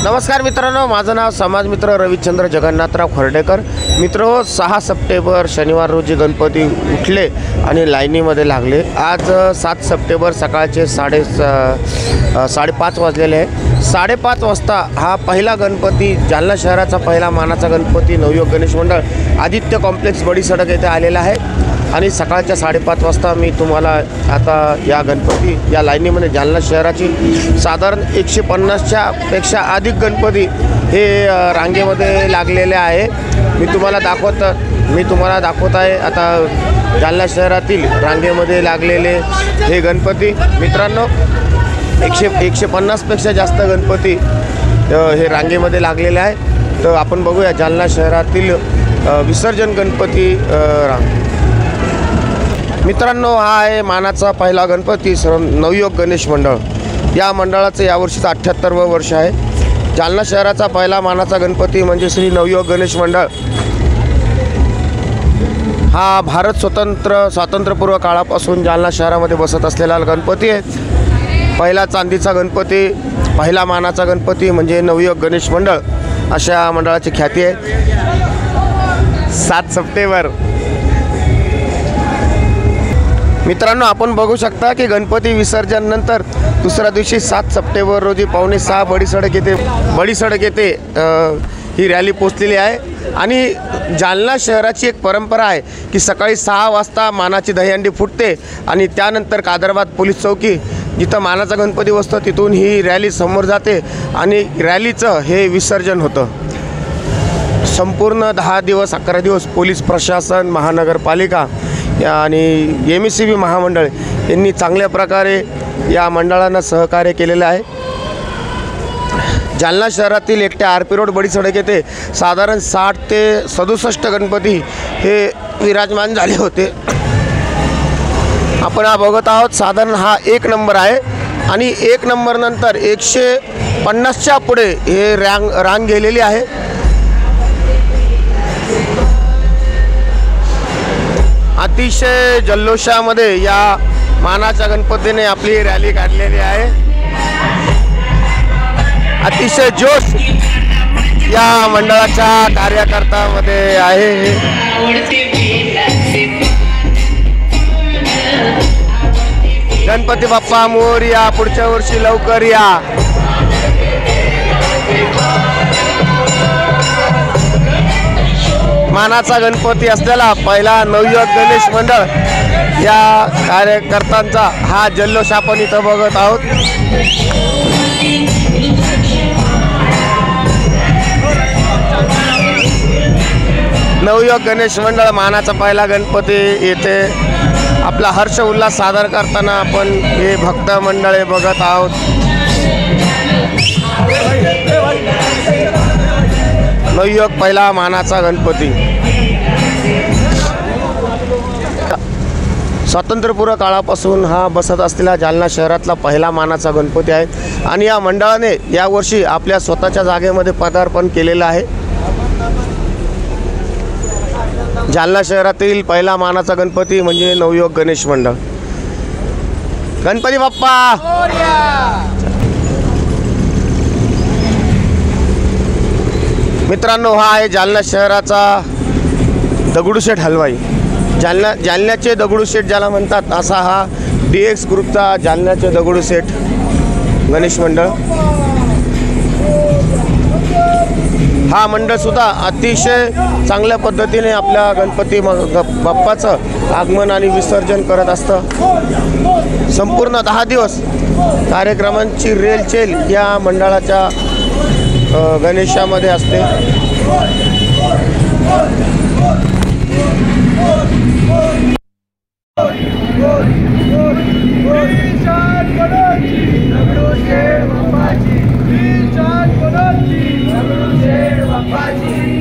नमस्कार मित्रांनो, माझं नाव समाजमित्र रविचंद्र जगन्नाथराव खर्डेकर। मित्र 6 सप्टेंबर शनिवार रोजी गणपती उठले आणि लाईनीमध्ये लागले। आज 7 सप्टेंबर सकाळचे 5:30 वाजलेले आहे। 5:30 वाजता हा पहिला गणपती, जालना शहराचा पहिला मानाचा गणपती नवयुग गणेश मंडळ आदित्य कॉम्प्लेक्स बडी सडक येथे आलेला आहे। आणि सकाळच्या 5:30 वाजता मी तुम्हाला आता या गणपती या लाईनीमध्ये जालना शहराची साधारण 150च्या पेक्षा अधिक गणपती हे रांगेमध्ये लागलेले आहे। मी तुम्हाला दाखवत आहे आता जालना शहरातील रांगेमध्ये लागलेले हे गणपती। मित्रांनो, 150 पेक्षा जास्त गणपती हे रांगेमध्ये लागलेले आहे। तर आपण बघूया जालना शहरातील विसर्जन गणपती रांग। मित्रांनो, हा आहे मानाचा पहिला गणपती नवयुग गणेश मंडळ। या मंडळाचं यावर्षीचं 78वं वर्ष आहे। जालना शहराचा पहिला मानाचा गणपती म्हणजे श्री नवयुग गणेश मंडळ। हा भारत स्वातंत्र्यपूर्व काळापासून जालना शहरामध्ये बसत असलेला गणपती आहे। पहिला चांदीचा गणपती, पहिला मानाचा गणपती म्हणजे नवयुग गणेश मंडळ अशा मंडळाची ख्याती आहे। 7 सप्टेंबर मित्रांनो, आपण बघू शकता की गणपती विसर्जन नंतर दुसऱ्या दिवशी 7 सप्टेंबर रोजी 5:45 बडी सडक येथे ही रॅली पोचलेली आहे। आणि जालना शहराची एक परंपरा आहे की सकाळी 6 वाजता मानाची दहीहंडी फुटते आणि त्यानंतर कादराबाद पोलीस चौकी जिथं मानाचा गणपती बसतो तिथून ही रॅली समोर जाते आणि रॅलीचं हे विसर्जन होतं। संपूर्ण 10 दिवस 11 दिवस पोलीस प्रशासन, महानगरपालिका आणि MSCB महामंडळ यांनी चांगल्या प्रकारे या मंडळांना सहकार्य केलेलं आहे। जालना शहरातील एकट्या RP रोड बडी सडक येथे साधारण 60 ते 67 गणपती हे विराजमान झाले होते। आपण हा बघत आहोत, साधारण हा 1 नंबर आहे आणि 1 नंबर नंतर 150च्या पुढे हे रांग गेलेली आहे। अतिशय जल्लोषामध्ये या मानाच्या गणपतीने आपली रॅली काढलेली आहे। अतिशय जोश या मंडळाच्या कार्यकर्त्यांमध्ये आहे। गणपती बाप्पा मोरया, पुढच्या वर्षी लवकर या। मानाचा गणपती असलेला पहिला नवयुग गणेश मंडळ या कार्यकर्त्यांचा हा जल्लोष आपण इथं बघत आहोत। नवयुग गणेश मंडळ मानाचा पहिला गणपती येथे आपला हर्ष उल्हास सादर करताना आपण हे भक्त मंडळे बघत आहोत। नवयुग पहिला मानाचा गणपती स्वातंत्र्यपूर्व काळापासून हा बसत असलेला जालना शहरातला पहिला मानाचा गणपती आहे आणि या मंडळाने यावर्षी आपल्या स्वतःच्या जागेमध्ये पदार्पण केलेलं आहे। जालना शहरातील पहिला मानाचा गणपती म्हणजे नवयुग गणेश मंडळ। गणपती बाप्पा मोरया। मित्रांनो, हा आहे जालना शहराचा दगडूशेठ हलवाई। जालन्याचे दगडूशेठ ज्याला म्हणतात असा हा DX ग्रुपचा जालन्याचे दगडूशेठ गणेश मंडळ। हा मंडळसुद्धा अतिशय चांगल्या पद्धतीने आपल्या गणपती बाप्पाचं आगमन आणि विसर्जन करत असतं। संपूर्ण 10 दिवस कार्यक्रमांची रेलचेल या मंडळाच्या गणेशामध्ये असते।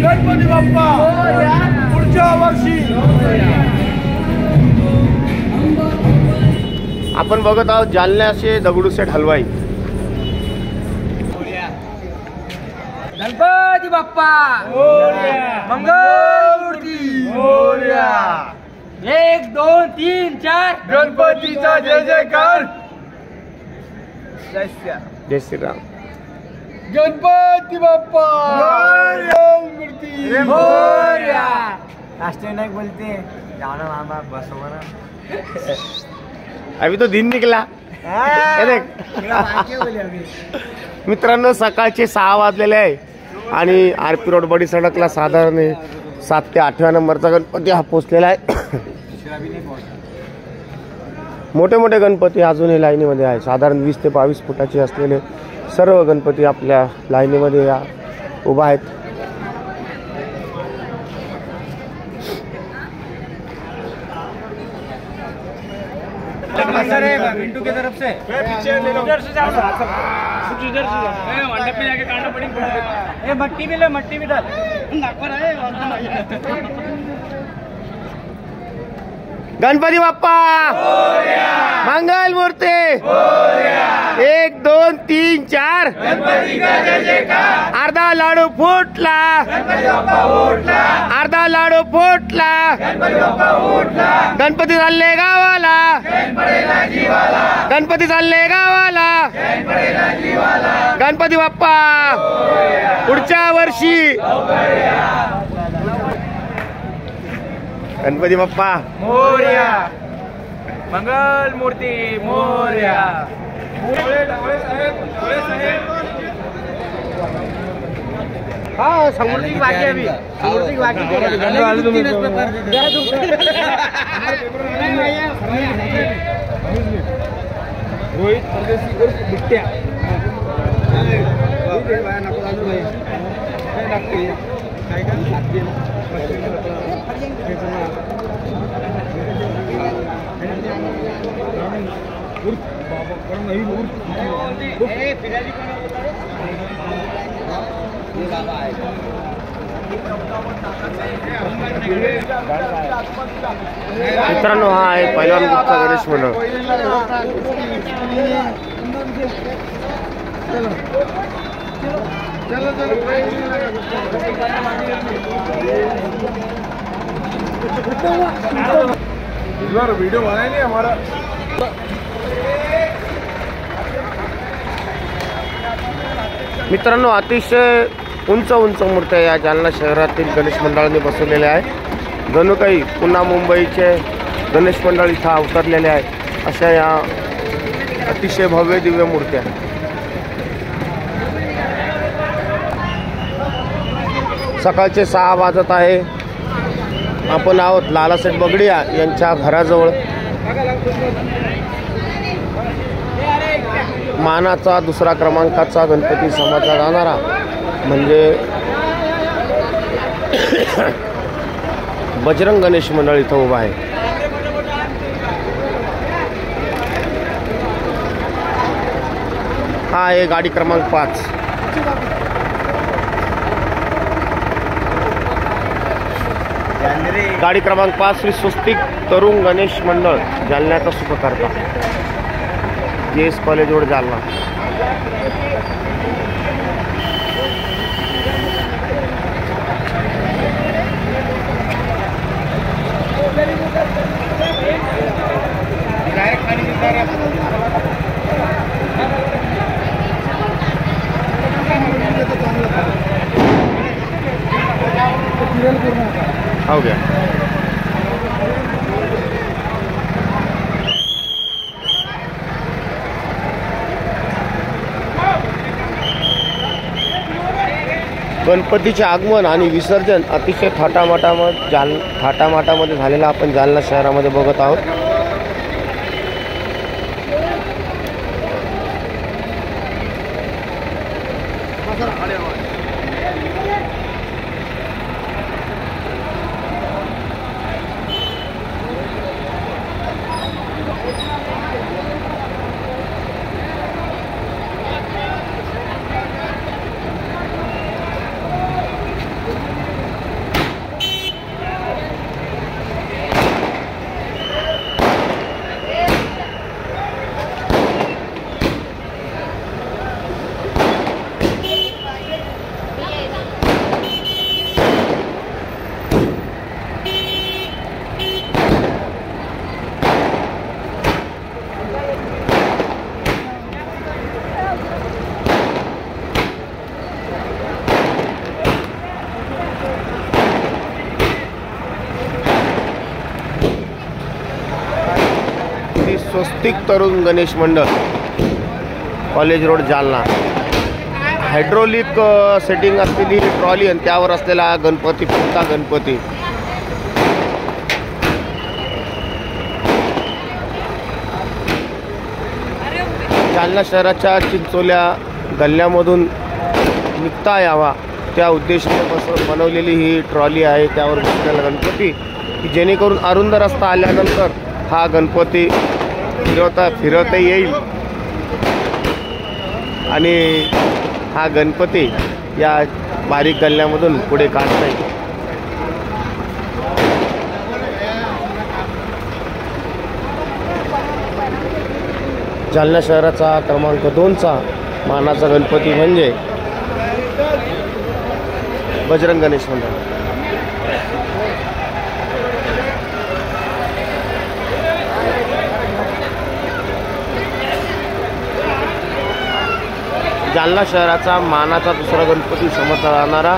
गणपती बाप्पा पुढच्या वर्षी। आपण बघत आहोत जालन्याचे दगडूशेठ हलवाई। गणपती बाप्पा मोरया, मंगलमूर्ती मोरया। 1 2 3 4 गणपतीचा जय जयकार। जय श्रीराम। गणपती बाप्पा मंगलमूर्ती मोरया. राष्ट्रीय नायक बोलते जाओ ना मामा बसो ना. अभी तो दिन निघला. हे देख. मित्रांनो सकाळचे 6 वाजलेले आहे आणि आरपी रोड बडी सडकला साधारण 7 ते 8व्या नंबरचा गणपती हा पोचलेला आहे. मोठे मोठे गणपती अजूनही लाईनीमध्ये आहे. साधारण 20 ते 22 फुटाचे असलेले सर्व गणपती आपल्या लाईनीमध्ये उभा आहेत. मिंटू की तरफ से इधर से जाओ इधर से मंडप में जाके काटना पड़ेगा. ए मट्टी भी ले मट्टी भी डाल नाकर है. गणपती बाप्पा मंगल मूर्ती 1 2 3 4 अर्धा लाडू फुटला. अर्धा लाडू फुटला. गणपती चालले गावाला. गणपती चालले गावाला. गणपती बाप्पा पुढच्या वर्षी. गणपती बाप्पा मोरया. मंगल मूर्ती मोरया. हाँ समृद्धि की बाकी है अभी. समृद्धि की बाकी रोहित परदेशी बिट्ट्या मित्रांनो हा आहे पहिलवान गुप्ता गणेश मंडळ. वीडियो बनाया नहीं हमारा. मित्रांनो अतिशय उंच उंच मूर्त्या या जालना शहरातील गणेश मंडळाने बसवलेल्या आहेत. जणू काही पुन्हा मुंबईचे गणेश मंडळ इथं अवतरलेले आहे अशा या अतिशय भव्य दिव्य मूर्त्या. सकाळचे 6 वाजत आहे. आपण आहोत लालासेठ बगडिया यांच्या घराजवळ. मानाचा 2रा क्रमांकाचा गणपती समजला जाणारा म्हणजे बजरंग गणेश मंडळ इथं उभा आहे. हा आहे गाडी क्रमांक 5. गाडी क्रमांक 5 श्री स्वस्तिक तरुण गणेश मंडळ जालन्याचा सुपकर्ता JS कॉलेज रोड जालना. हो गया. गणपतीचे आगमन आणि विसर्जन अतिशय थाटामाटामध्ये झालेला आपण जालना शहरामध्ये बघत आहोत. स्वस्तिक तरुण गणेश मंडळ, college road, Jalna. Hydraulic setting असलेली ट्रॉली आणि त्यावर असलेला हा गणपती, पुढचा गणपती. जालना शहराच्या चिंचोल्या गल्ल्यामधून निघता यावा त्या उद्देशाने बनवलेली ही ट्रॉली आहे. त्यावर बसलेला गणपती की जेणेकरून अरुंद रस्ता आल्यानंतर हा गणपती फिरवता येईल आणि हा गणपती या बारीक गल्ल्यामधून पुढे काढता येईल. जालना शहराचा क्रमांक 2चा मानाचा गणपती म्हणजे बजरंग गणेश मंडळ. जालना शहराचा मानाचा दुसरा गणपती समजला जाणारा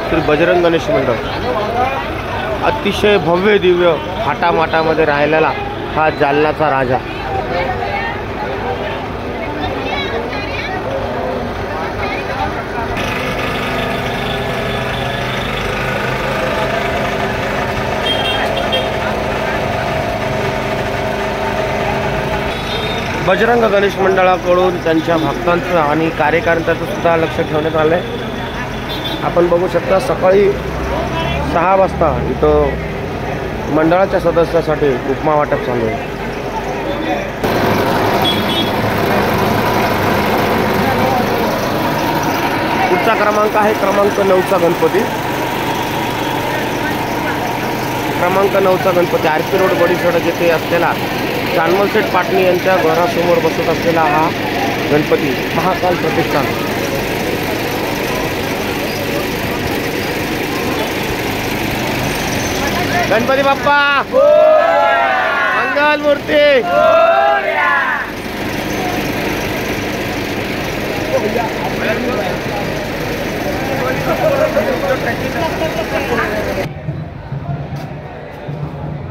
श्री बजरंग गणेश मंडळ, अतिशय भव्य दिव्य थाटामाटामध्ये राहिलेला हा जालनाचा राजा. बजरंग गणेश मंडळाकडून त्यांच्या भक्तांचं आणि कार्यकर्त्यांचं सुद्धा लक्ष ठेवण्यात आलं आहे. आपण बघू शकता सकाळी 6 वाजता इथं मंडळाच्या सदस्यासाठी उपमा वाटप चालू आहे. पुढचा क्रमांक आहे क्रमांक 9चा गणपती. क्रमांक 9चा गणपती RP रोड बडी सडक येथे असलेला चानमल सेठ पाटणी यांच्या घरासमोर बसत असलेला हा गणपती महाकाल प्रतिष्ठान. गणपती बाप्पा मंगल मूर्ती.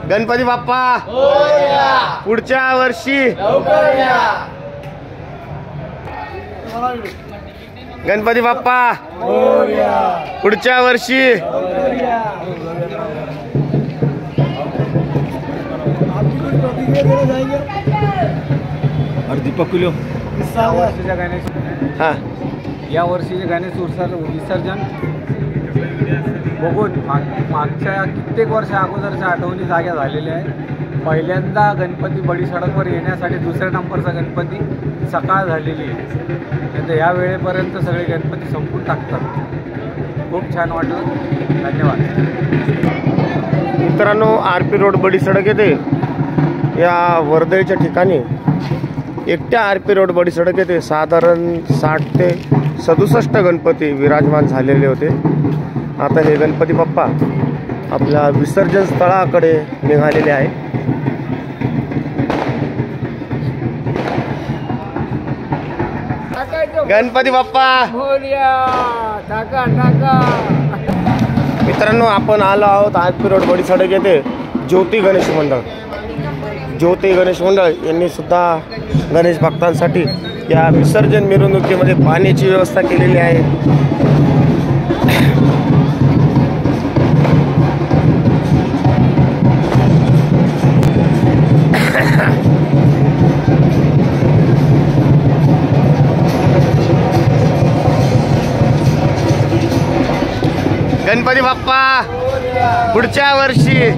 गणपती बाप्पा पुढच्या वर्षी. गणपती बाप्पा पुढच्या वर्षी. और दीपक कुलो हा या वर्षीचे गणेश विसर्जन बघून मागच्या कित्येक वर्ष अगोदरच्या आठवणी जाग्या झालेल्या आहेत. पहिल्यांदा गणपती बडी सडकवर येण्यासाठी दुसऱ्या नंबरचा गणपती सकाळ झालेली आहे. तर या वेळेपर्यंत सगळे गणपती संपून टाकतात. खूप छान वाटलं. धन्यवाद. मित्रांनो, RP रोड बडी सडक येते या वर्दळीच्या ठिकाणी एकट्या RP रोड बडी सडक येते साधारण 60 ते 67 गणपती विराजमान झालेले होते. आता हे गणपती बाप्पा आपल्या विसर्जन स्थळाकडे निघालेले आहे. गणपती बाप्पा मित्रांनो, आपण आलो आहोत RP रोड बडी सडक येथे ज्योती गणेश मंडळ. ज्योती गणेश मंडळ यांनी सुद्धा गणेश भक्तांसाठी या विसर्जन मिरवणुकीमध्ये पाण्याची व्यवस्था केलेली आहे. गणपती बाप्पा पुढच्या वर्षी.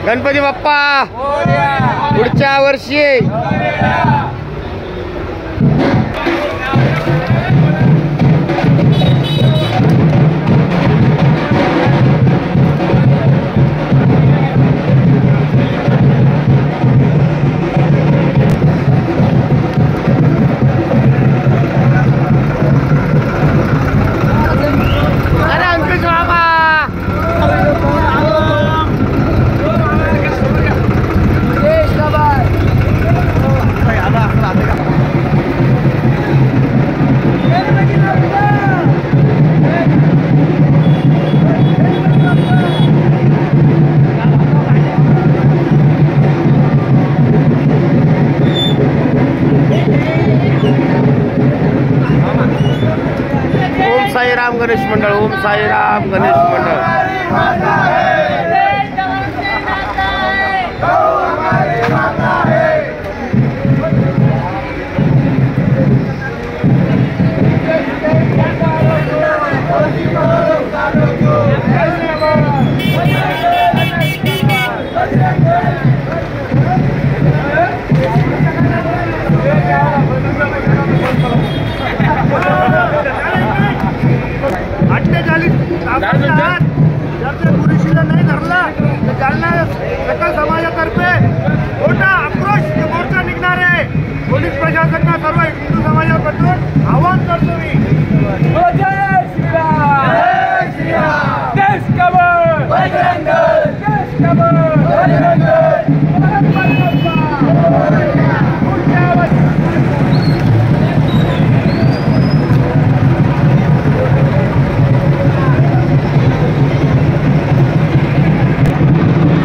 गणपती बाप्पा पुढच्या वर्षी. साईराम गणेश मंडळ. ओम साईराम गणेश मंडळ. गुरुशीला नाही धरला तर जालना सकल समाजातर्फे मोठा आक्रोश मोर्चा निघणार आहे. पोलीस प्रशासनाला सर्व हिंदू समाजाबद्दल आवाहन करतो मी. जय श्रीराम, जय श्रीराम. देश कबर बजरंग दल, देश कबर बजरंग दल.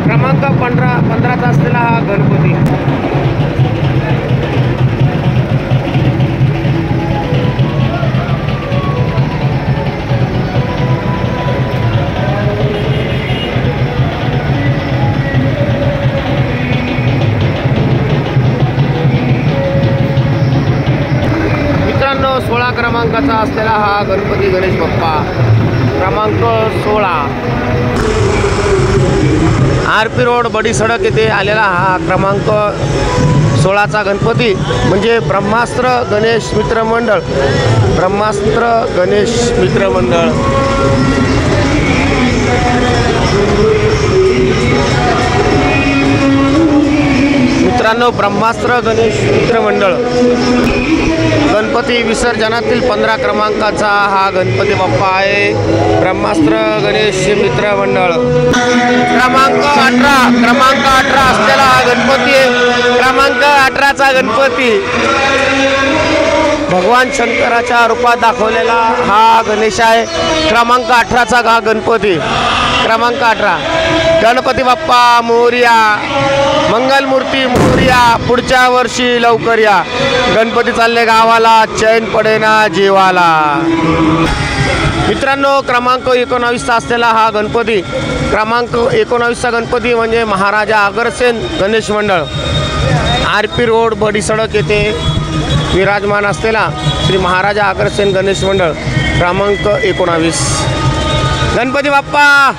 क्रमांक 15चा असलेला हा गणपती. मित्रांनो 16 क्रमांकाचा असलेला हा गणपती गणेश बाप्पा. क्रमांक 16 RP रोड बडी सडक येथे आलेला हा क्रमांक 16चा गणपती म्हणजे ब्रह्मास्त्र गणेश मित्र मंडळ. ब्रह्मास्त्र गणेश मित्र मंडळ. मित्रांनो ब्रह्मास्त्र गणेश मित्र मंडळ गणपती विसर्जनातील 15 क्रमांकाचा हा गणपती बाप्पा आहे. ब्रह्मास्त्र गणेश मित्र मंडळ. क्रमांक 18 असलेला हा गणपती आहे. क्रमांक 18चा गणपती भगवान शंकराच्या रूपात दाखवलेला हा गणेश आहे. क्रमांक 18चा हा गणपती. क्रमांक 18 गणपती बाप्पा मोरया. मंगलमूर्ती मोरया. पुढच्या वर्षी लवकर या. गणपती चालले गावाला, चैन पडेना जीवाला. मित्रांनो क्रमांक 19चा असलेला हा गणपती. क्रमांक 19चा गणपती म्हणजे महाराजा अग्रसेन गणेश मंडळ. RP रोड बडी सडक येथे विराजमान असलेला श्री महाराजा अग्रसेन गणेश मंडळ. क्रमांक 19. गणपती बाप्पा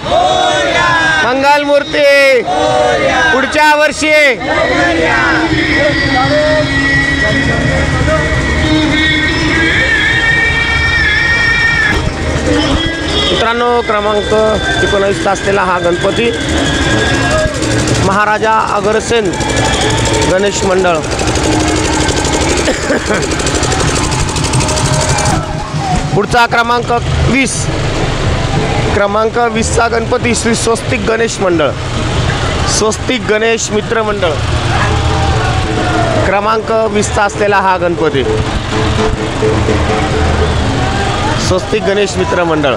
मंगलमूर्ती पुढच्या वर्षी. मित्रांनो क्रमांक 19चा असलेला हा गणपती महाराजा अग्रसेन गणेश मंडळ. पुढचा क्रमांक 20. क्रमांक 20चा गणपती श्री स्वस्तिक गणेश मंडळ. स्वस्तिक गणेश मित्र मंडळ. क्रमांक 20चा असलेला हा गणपती स्वस्तिक गणेश मित्र मंडळ.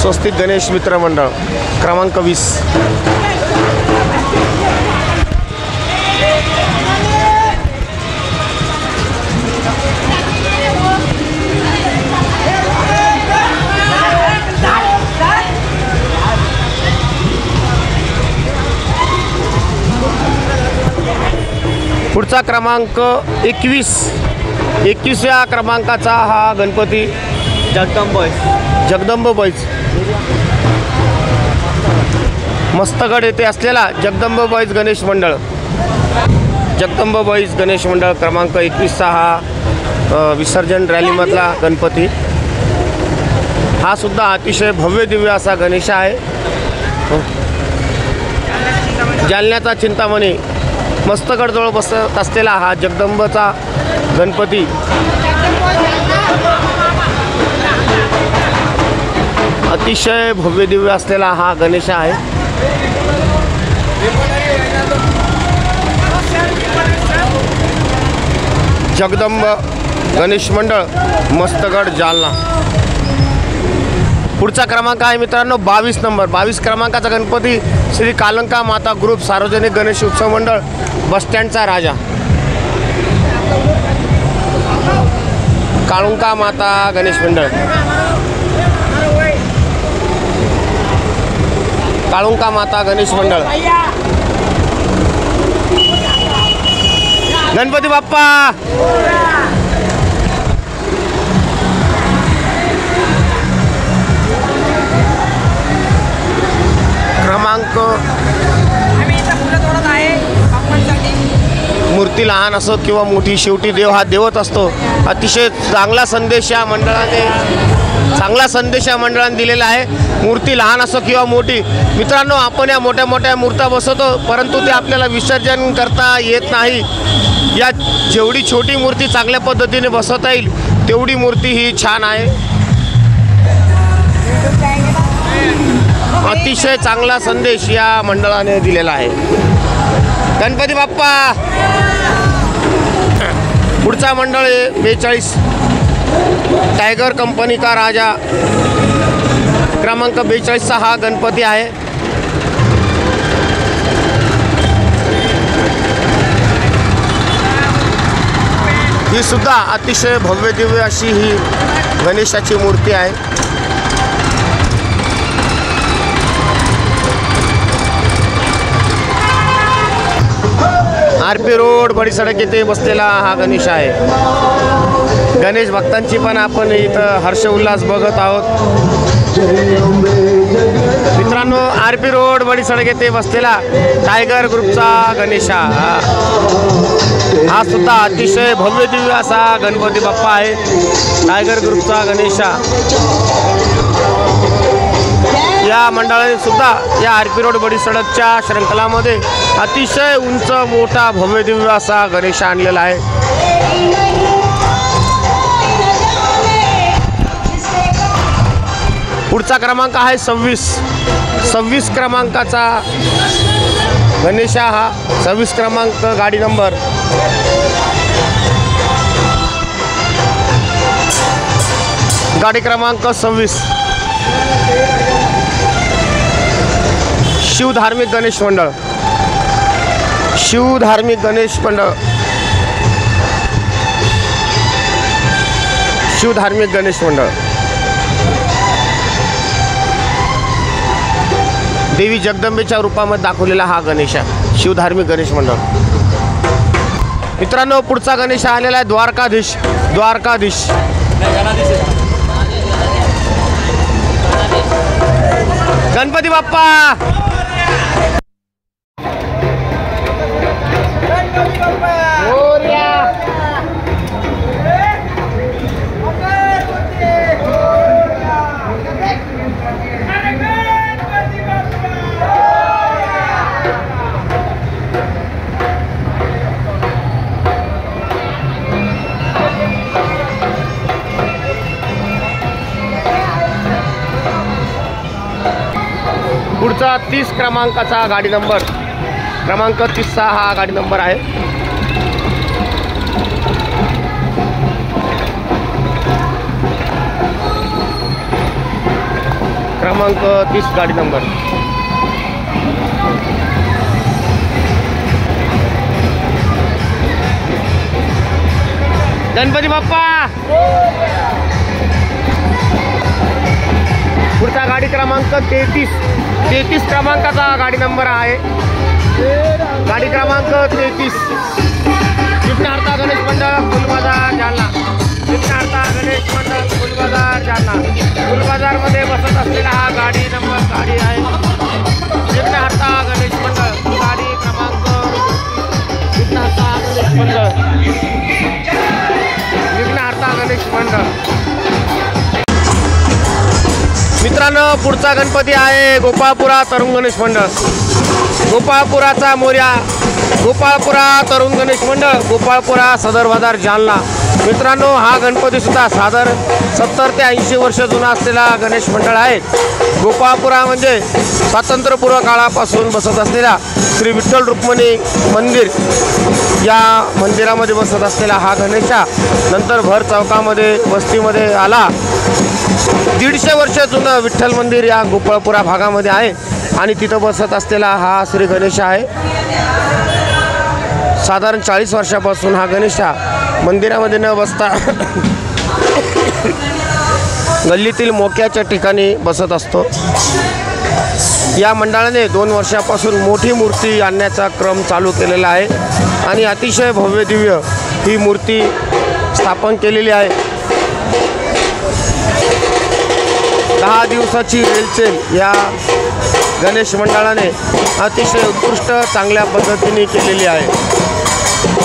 स्वस्तिक गणेश मित्र मंडळ. क्रमांक 20. पुढचा क्रमांक 21. 21व्या क्रमांकाचा हा गणपती जगदंब बॉईज मस्तगड येथे असलेला जगदंब बॉईज गणेश मंडळ. जगदंब बॉईज गणेश मंडळ क्रमांक 21चा हा विसर्जन रॅलीमधला गणपती. हा सुद्धा अतिशय भव्य दिव्य असा गणेश आहे. जालन्याचा चिंतामणी मस्तगडजवळ बसत असलेला हा जगदंबचा गणपती अतिशय भव्य दिव्य असलेला हा गणेश आहे. जगदंब गणेश मंडळ मस्तगड जालना. पुढचा क्रमांक आहे मित्रांनो 22 नंबर. 22 क्रमांकाचा गणपती श्री कालंका माता ग्रुप सार्वजनिक गणेश उत्सव मंडळ बसस्टँडचा राजा. काळुंका माता गणेश मंडळ. काळुंका माता गणेश मंडळ. गणपती बाप्पा. क्रमांक मूर्ती लहान असो किंवा मोठी, शेवटी देव हा देवच असतो. अतिशय चांगला संदेश या मंडळाने दिलेला आहे. मूर्ती लहान असो किंवा मोठी. मित्रांनो, आपण या मोठ्या मोठ्या मूर्त्या बसवतो, परंतु ते आपल्याला विसर्जन करता येत नाही. या जेवढी छोटी मूर्ती चांगल्या पद्धतीने बसवता येईल तेवढी मूर्ती ही छान आहे. अतिशय चांगला संदेश या मंडळाने दिलेला आहे. गणपती बाप्पा. पुढचा मंडळ आहे 42 टायगर कंपनी का राजा. क्रमांक 42चा हा गणपती आहे. ही सुद्धा अतिशय भव्य दिव्य अशी ही गणेशाची मूर्ती आहे. RP रोड बडी सडक येथे बसलेला हा गणेश आहे. गणेश भक्तांची पण आपण इथं हर्ष उल्हास बघत आहोत. मित्रांनो, RP रोड बडी सडक येथे बसलेला टायगर ग्रुपचा गणेश हा सुद्धा अतिशय भव्य दिव्य असा गणपती बाप्पा आहे. टायगर ग्रुपचा गणेशा. या मंडळाने सुद्धा या RP रोड बडी सडकच्या श्रृंखलामध्ये अतिशय उंच मोठा भव्य दिव्य असा गणेश आणलेला आहे. पुढचा क्रमांक आहे 26 क्रमांकाचा गणेशा. हा 26 क्रमांक गाडी नंबर. गाडी क्रमांक 26 शिवधार्मिक गणेश मंडळ. शिवधार्मिक गणेश मंडळ. शिवधार्मिक गणेश मंडळ. देवी जगदंबेच्या रूपामध्ये दाखवलेला हा गणेश शिवधार्मिक गणेश मंडळ. मित्रांनो, पुढचा गणेश आलेला आहे द्वारकाधीश. गणपती बाप्पा. पुढचा 30 क्रमांकाचा गाडी नंबर. क्रमांक 30चा हा गाडी नंबर आहे. क्रमांक 30 गाडी नंबर. गणपती बाप्पा. पुढचा गाडी क्रमांक 33 क्रमांकाचा गाडी नंबर आहे. गाडी क्रमांक 33 विघ्नहर्ता गणेश मंडळ फुलबाजार जालना. विघ्नहर्ता गणेश मंडळ फुलबाजार जालना. फुलबाजारमध्ये बसत असलेला हा गाडी आहे विघ्नहर्ता गणेश मंडळ. गाडी क्रमांक विघ्नहर्ता गणेश मंडळ. विघ्नहर्ता गणेश मंडळ. मित्रांनो, पुढचा गणपती आहे गोपाळपुरा तरुण गणेश मंडळ. गोपाळपुराचा मोर्या. गोपाळपुरा तरुण गणेश मंडळ, गोपाळपुरा सदर बाजार जालना. मित्रांनो, हा गणपती सुद्धा साधारण 70 ते 80 वर्ष जुना असलेला गणेश मंडळ आहे. गोपाळपुरा म्हणजे स्वातंत्र्यपूर्व काळापासून बसत असलेला श्री विठ्ठल रुक्मिणी मंदिर या मंदिरामध्ये बसत असलेला हा गणेशा नंतर भर चौकामध्ये वस्तीमध्ये आला. 150 वर्ष जुनं विठ्ठल मंदिर या गोपाळपुरा भागामध्ये आहे आणि तिथं बसत असलेला हा श्री गणेश आहे. साधारण 40 वर्षापासून हा गणेशा मंदिरामध्ये न बसता गल्लीतील मोक्याच्या ठिकाणी बसत असतो. या मंडळाने 2 वर्षापासून मोठी मूर्ती आणण्याचा क्रम चालू केलेला आहे आणि अतिशय भव्य दिव्य ही मूर्ती स्थापन केलेली आहे. 10 दिवसाची रेलचेल या गणेश मंडळाने अतिशय उत्कृष्ट चांगल्या पद्धतीने केलेली आहे.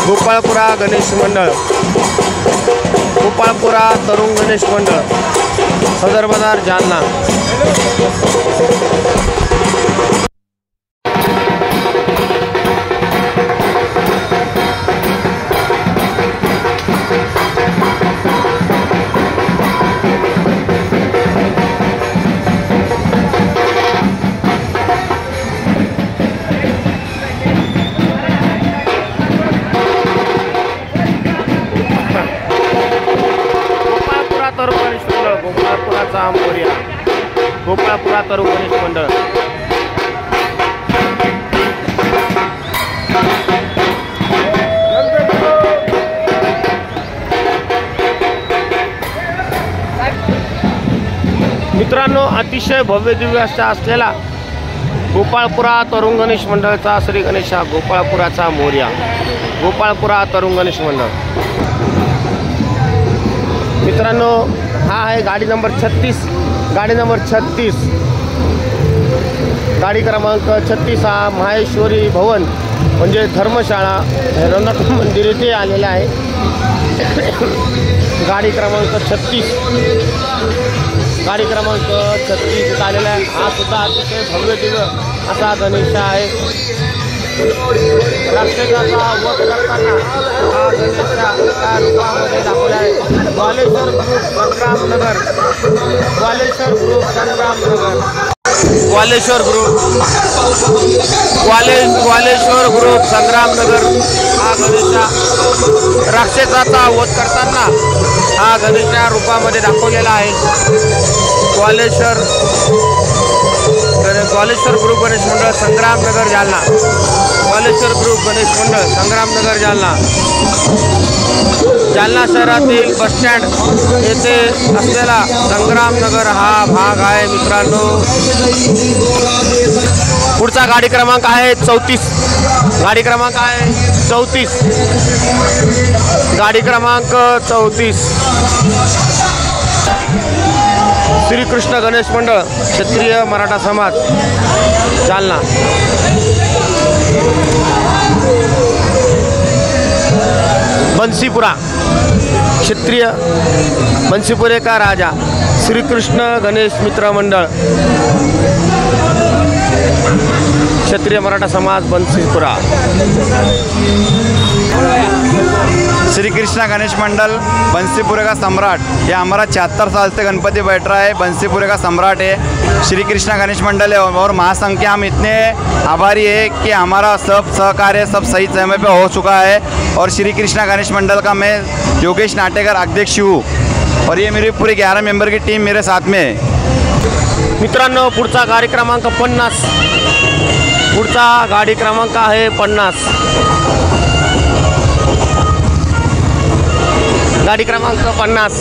गोपाळपुरा गणेश मंडळ, गोपाळपुरा तरुण गणेश मंडळ, सदर बाजार जालना. गोपाळपुराचा मोर्या. गोपाळपुरा तरुण गणेश मंडळ. मित्रांनो, अतिशय भव्य दिव्य असा असलेला गोपाळपुरा तरुण गणेश मंडळचा श्री गणेशा गोपाळपुराचा मोर्या. गोपाळपुरा तरुण गणेश मंडळ. मित्रांनो, हा आहे गाडी नंबर 36. गाडी नंबर 36, गाडी क्रमांक 36 हा माहेश्वरी भवन म्हणजे धर्मशाळा भैरवनाथ मंदिर येथे आलेला आहे. गाडी क्रमांक 36, गाडी क्रमांक 36 आलेला आहे. हा सुद्धा अतिशय भव्य दिव्य असा गणेश आहे. राष्ट्रगाचा वध करताना हा गणेशा त्या रूपामध्ये दाखवला आहे. Gwaleshwar group Sangramnagar. Gwaleshwar group Sangramnagar. Gwaleshwar group Gwaleshwar group Sangramnagar. हा गणेशा राक्षसाचा वध करताना हा गणेशा रूपामध्ये दाखवलेला आहे. ग्वालेश्वर ग्रुप गणेश मंडळ संग्रामनगर जालना. ग्वालेश्वर ग्रुप गणेश मंडळ संग्रामनगर जालना. जालना शहरातील बसस्टँड येथे असलेला संग्रामनगर हा भाग आहे. मित्रांनो, पुढचा गाडी क्रमांक आहे 34. गाडी क्रमांक आहे 34. गाडी क्रमांक 34. श्रीकृष्ण गणेश मंडळ क्षत्रिय मराठा समाज जालना. बंसीपुरा क्षत्रिय बंसीपुरे का राजा श्रीकृष्ण गणेश मित्र मंडळ क्षत्रिय मराठा समाज बंसीपुरा. श्री कृष्णा गणेश मंडल बंसीपुरे का सम्राट, ये हमारा 74 साल से गणपति बैठ रहा है। बंसीपुरे का सम्राट है श्री कृष्णा गणेश मंडल है और महासंघ के हम इतने आभारी है कि हमारा सब सहकार्य सब सही समय पे हो चुका है। और श्री कृष्णा गणेश मंडल का मैं योगेश नाटेकर अध्यक्ष हूँ और ये मेरी पूरी 11 मेंबर की टीम मेरे साथ में है। मित्रांनो, पुढचा गाडी क्रमांक 50. पुढचा गाडी क्रमांक आहे 50. गाडी क्रमांक 50.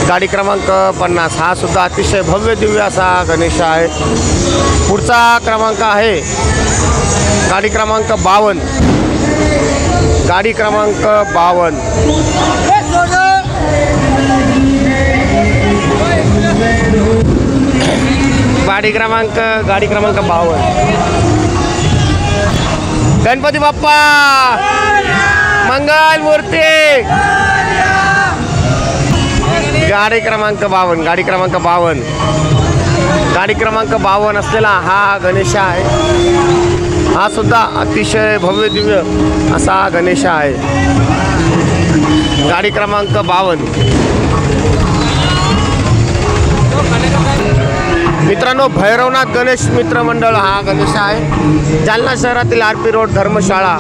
गाडी क्रमांक 50 हा सुद्धा अतिशय भव्य दिव्य असा गणेश आहे। पुढचा क्रमांक आहे गाडी क्रमांक 52। गाडी क्रमांक 52. गाडी क्रमांक 52. गणपती बाप्पा मंगल मूर्ती. गाडी क्रमांक 52. गाडी क्रमांक 52. गाडी क्रमांक 52 असलेला हा गणेश आहे. हा सुद्धा अतिशय भव्य दिव्य असा गणेश आहे. गाडी क्रमांक 52. मित्रांनो, भैरवनाथ गणेश मित्र मंडळ हा गणेश आहे. जालना शहरातील RP रोड धर्मशाळा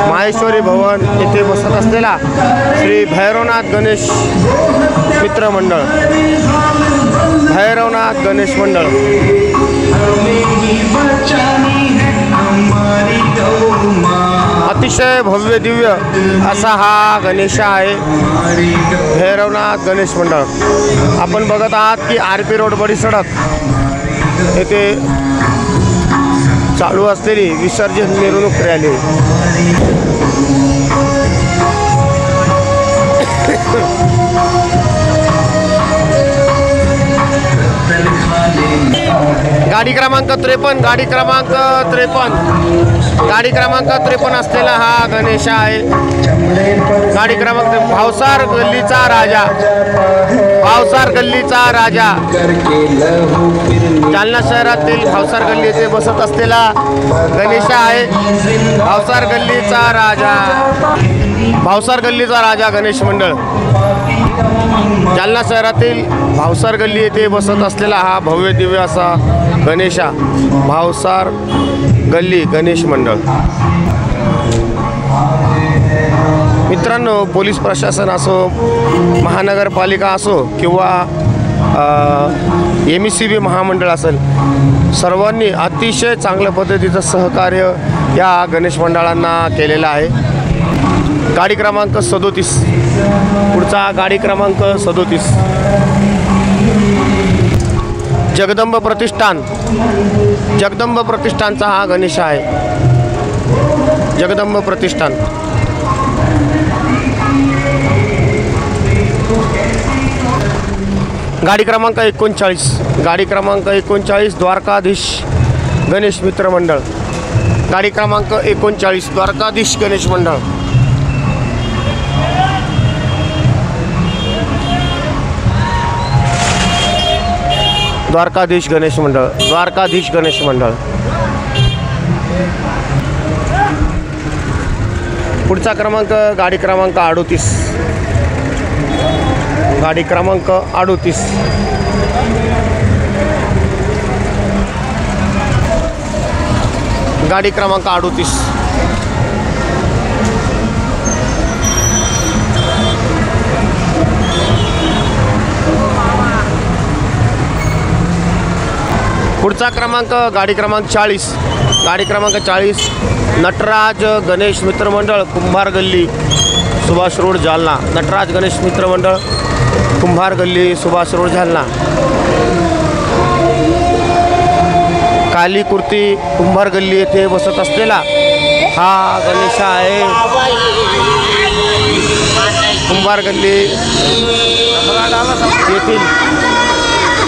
माहेश्वरी भवन येथे बसत असलेला श्री भैरवनाथ गणेश मित्र मंडळ. भैरवनाथ गणेश मंडळ अतिशय भव्य दिव्य असा हा गणेश आहे. भैरवनाथ गणेश मंडळ. आपण बघत आहात की RP रोड बडी सडक येथे चालू असलेली विसर्जन मिरवणूक रॅली. गाडी क्रमांक 53. गाडी क्रमांक 53. गाडी क्रमांक 53 असलेला हा गणेश आहे. गाडी क्रमांक भावसार गल्लीचा राजा. भावसार गल्लीचा राजा. जालना शहरातील भावसार गल्ली येथे बसत असलेला गणेश आहे. भावसार गल्लीचा राजा. भावसार गल्लीचा राजा गणेश मंडळ. जालना शहरातील भावसार गल्ली येथे बसत असलेला हा भव्य दिव्य असा गणेशा. भावसार गल्ली गणेश मंडळ. मित्रांनो, पोलीस प्रशासन असो, महानगरपालिका असो किंवा MECB महामंडळ असेल, सर्वांनी अतिशय चांगल्या पद्धतीचं सहकार्य या गणेश मंडळांना केलेलं आहे. गाडी क्रमांक 37. पुढचा गाडी क्रमांक 37. जगदंब प्रतिष्ठान. जगदंब प्रतिष्ठानचा हा गणेश आहे. जगदंब प्रतिष्ठान. गाडी क्रमांक 39. गाडी क्रमांक 39. द्वारकाधीश गणेश मित्र मंडळ. गाडी क्रमांक 39. द्वारकाधीश गणेश मंडळ. द्वारकाधीश गणेश मंडळ. द्वारकाधीश गणेश मंडळ. पुढचा क्रमांक गाडी क्रमांक 38. गाडी क्रमांक 38. गाडी क्रमांक 38. पुढचा क्रमांक गाडी क्रमांक 40. गाडी क्रमांक 40. नटराज गणेश मित्र मंडळ कुंभार गल्ली सुभाष रोड जालना. नटराज गणेश मित्र मंडळ कुंभार गल्ली सुभाष रोड जालना. काली कुर्ती कुंभार गल्ली येथे बसत असलेला हा गणेश आहे. कुंभार गल्ली येथील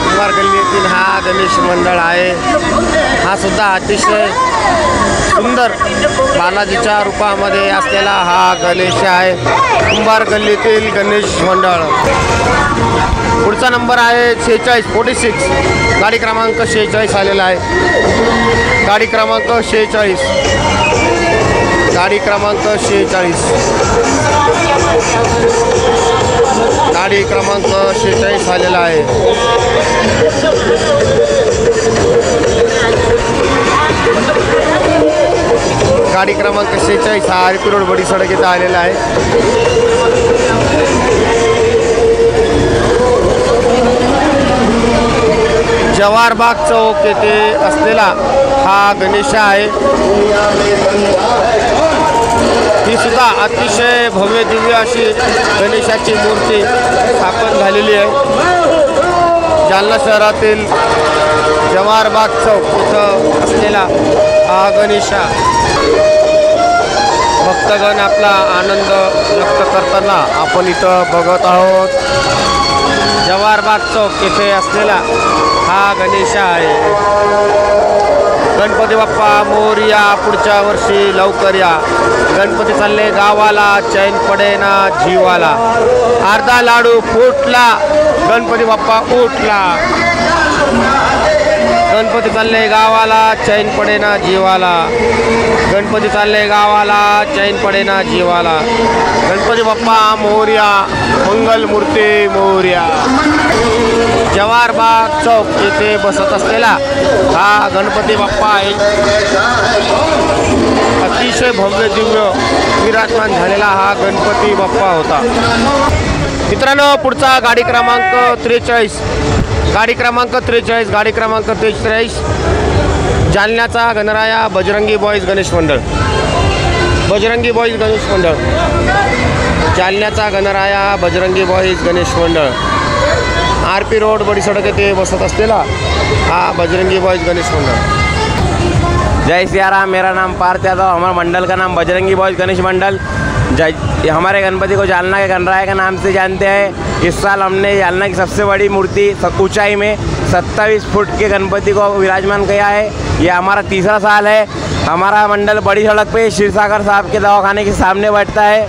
कुंभार गल्ली येथील हा गणेश मंडळ आहे. हा सुद्धा अतिशय सुंदर बालाजीच्या रूपामध्ये असलेला हा गणेश आहे. कुंभार गल्लीतील गणेश मंडळ. पुढचा नंबर आहे 46. गाडी क्रमांक 46 आलेला आहे. गाडी क्रमांक 46. गाडी क्रमांक 46. गाडी क्रमांक 46 आलेला आहे. गाडी क्रमांक 46 हा RP रोड बडी सडक येथे आलेला आहे. जवाहरबाग चौक येथे असलेला हा गणेश आहे. ही सुद्धा अतिशय भव्य दिव्य अशी गणेशाची मूर्ती स्थापन झालेली आहे. जालना शहरातील जवाहरबाग चौक इथं असलेला हा गणेशा. भक्तगण आपला आनंद व्यक्त करताना आपण इथं बघत आहोत. जवाहरबाग चौक येथे असलेला हा गणेश आहे. गणपती बाप्पा मोरया, पुढच्या वर्षी लवकर या. गणपती चालले गावाला, चैन पडेना जीवाला. अर्धा लाडू फुटला, गणपती बाप्पा उठला. गणपती चालले गावाला, चैन पडेना जीवाला. गणपती चालले गावाला, चैन पडेना जीवाला. गणपती बाप्पा मोरया, मंगल मूर्ती मोरया. जवाहरबाग चौक येथे बसत असलेला हा गणपती बाप्पा आहे. अतिशय भव्य दिव्य विराजमान झालेला हा गणपती बाप्पा होता. मित्रांनो, पुढचा गाडी क्रमांक 43, गाडी क्रमांक 43, गाडी क्रमांक 43, जालन्याचा गणराया बजरंगी बॉईज गणेश मंडळ. बजरंगी बॉईज गणेश मंडळ, जालन्याचा गणराया बजरंगी बॉईज गणेश मंडळ. RP रोड बड़ी सड़क येथे बसत असलेला हा बजरंगी बॉईज गणेश मंडळ. जय सिया राम, मेरा नाम पार्थ यादव, हमारे मंडल का नाम बजरंगी बॉयज़ गणेश मंडल. हमारे गणपति को जालना के गणराया के नाम से जानते हैं. इस साल हमने जालना की सबसे बड़ी मूर्ति ऊंचाई में 27 फुट के गणपति को विराजमान किया है. ये हमारा तीसरा साल है. हमारा मंडल बड़ी सड़क पे क्षीरसागर साहब के दवाखाने के सामने बैठता है.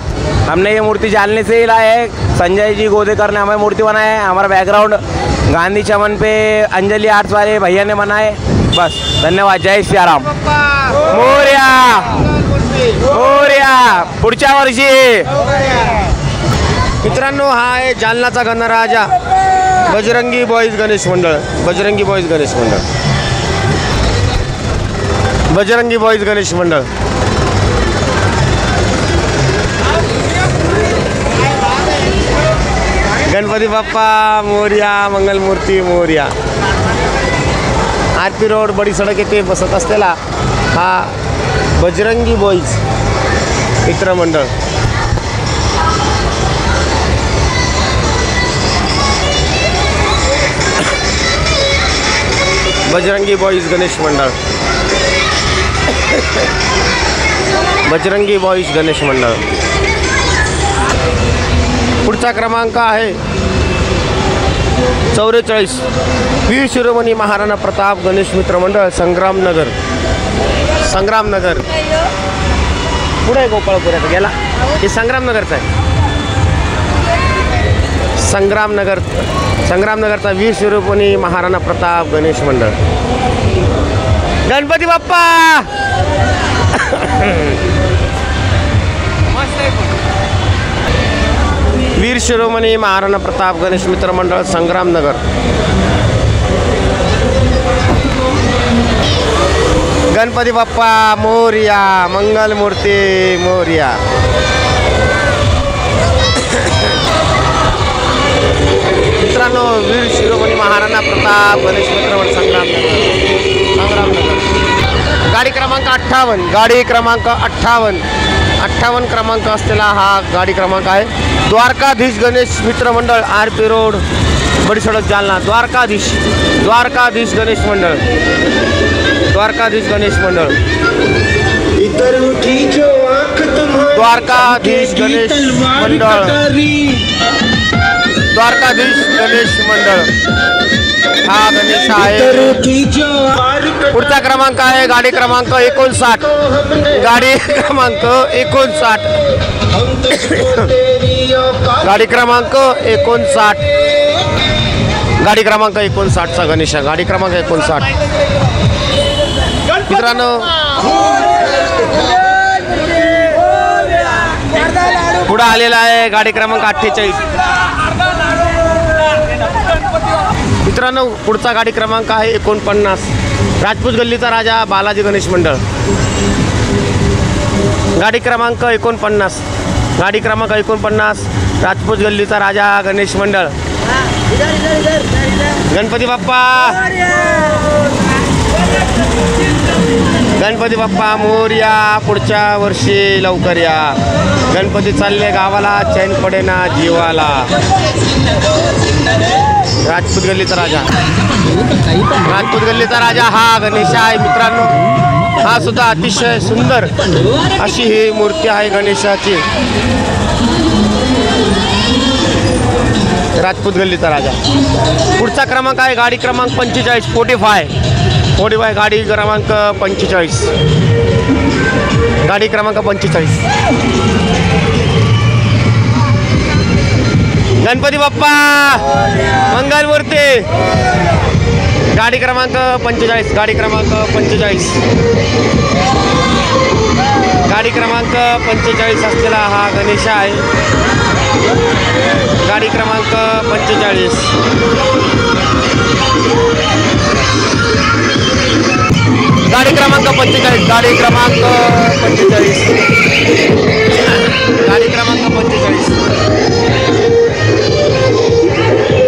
हमने ये मूर्ति जालने से ही लाए है. संजय जी गोदेकर ने हमें मूर्ति बनाया है. हमारा बैकग्राउंड गांधी चमन पे अंजलि आर्ट्स वाले भैया ने बनाए. बस, धन्यवाद. जय सिया राम. मोरया मोरया, पुढच्या वर्षी. मित्रांनो, हा आहे जालनाचा गणराजा बजरंगी बॉईज गणेश मंडळ. बजरंगी बॉईज गणेश मंडळ, बजरंगी बॉईज गणेश मंडळ. गणपती बाप्पा मोरया, मंगलमूर्ती मोरया. RP रोड बडी सडक येथे बसत असलेला हा बजरंगी बॉईज मित्र मंडळ. बजरंगी बॉईज गणेश मंडळ, बजरंगी बॉईज गणेश मंडळ. पुढचा क्रमांक आहे 44, वीर शिरोमणी महाराणा प्रताप गणेश मित्र मंडळ, संग्रामनगर. संग्रामनगर पुढे गोपाळपुऱ्यात गेला, हे संग्रामनगरचं आहे. संग्रामनगर, संग्रामनगरचा वीर शिरोमणी महाराणा प्रताप गणेश मंडळ. गणपती बाप्पा वीर शिरोमणी महाराणा प्रताप गणेश मित्र मंडळ, संग्रामनगर. गणपती बाप्पा मोरया, मंगलमूर्ती मोरया. मित्रांनो, वीर शिरोमणी महाराणा प्रताप गणेश मित्र मंडळ, संग्रामनगर. संग्रामनगर. गाडी क्रमांक 58, गाडी क्रमांक 58 क्रमांक असलेला हा गाडी क्रमांक आहे. द्वारकाधीश गणेश मित्र मंडळ, RP रोड बड़ी सड़क जालना. द्वारकाधीश, द्वारकाधीश गणेश मंडळ, द्वारकाधीश गणेश मंडळ. द्वारकाधीश गणेश मंडळ, द्वारकाधीश गणेश मंडळ हा गणेश आहे. पुढचा क्रमांक आहे गाडी क्रमांक 59, गाडी क्रमांक 59, गाडी क्रमांक 59, गाडी क्रमांक 59 चा गणेश, गाडी क्रमांक 59. मित्रांनो, पुढे आलेला आहे गाडी क्रमांक 48. मित्रांनो, पुढचा गाडी क्रमांक आहे 49, राजपूत गल्लीचा राजा बालाजी गणेश मंडळ. गाडी क्रमांक 49, गाडी क्रमांक 49, राजपूत गल्लीचा राजा गणेश मंडळ. गणपती बाप्पा, गणपती बाप्पा मोरया, पुढच्या वर्षी लवकर या. गणपती चालले गावाला, चैन पडेना जीवाला. राजपूत गल्लीचा राजा, राजपूत गल्लीचा राजा हा गणेश आहे. मित्रांनो, हा सुद्धा अतिशय सुंदर अशी ही मूर्ती आहे गणेशाची. राजपूत गल्लीचा राजा. पुढचा क्रमांक आहे गाडी क्रमांक 45 45 गाडी क्रमांक 45 गाडी क्रमांक 45. गणपती बाप्पा मंगलमूर्ती. गाडी क्रमांक 45 गाडी क्रमांक 45 गाडी क्रमांक 45 असलेला हा गणेश आहे. गाडी क्रमांक 45 गाडी क्रमांक 45 गाडी क्रमांक 45 गाडी क्रमांक 45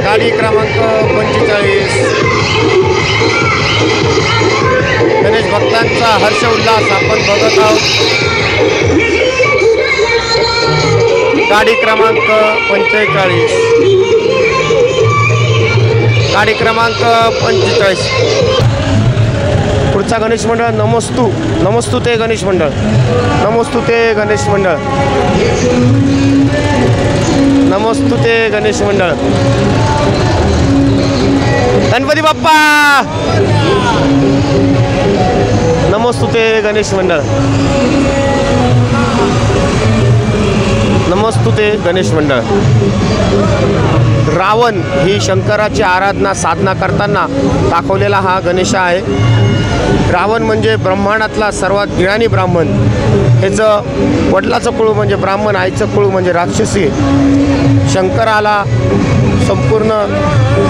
गाडी क्रमांक 45. गणेश भक्तांचा हर्ष उल्हास आपण बघत आहोत. गाडी क्रमांक 45 गाडी क्रमांक 45. पुढचा गणेश मंडळ नमस्तू ते गणेश मंडळ. नमस्तू ते गणेश मंडळ. नमस्तू ते गणेश मंडळ. गणपती बाप्पा नमस्तू ते गणेश मंडळ. नमस्तू ते गणेश मंडळ. रावण ही शंकराची आराधना साधना करताना दाखवलेला हा गणेश आहे. रावण म्हणजे ब्रह्मांडातला सर्वात ज्ञानी ब्राह्मण. ह्याचं वडिलाचं कुळ म्हणजे ब्राह्मण, आईचं कुळ म्हणजे राक्षसी. शंकराला संपूर्ण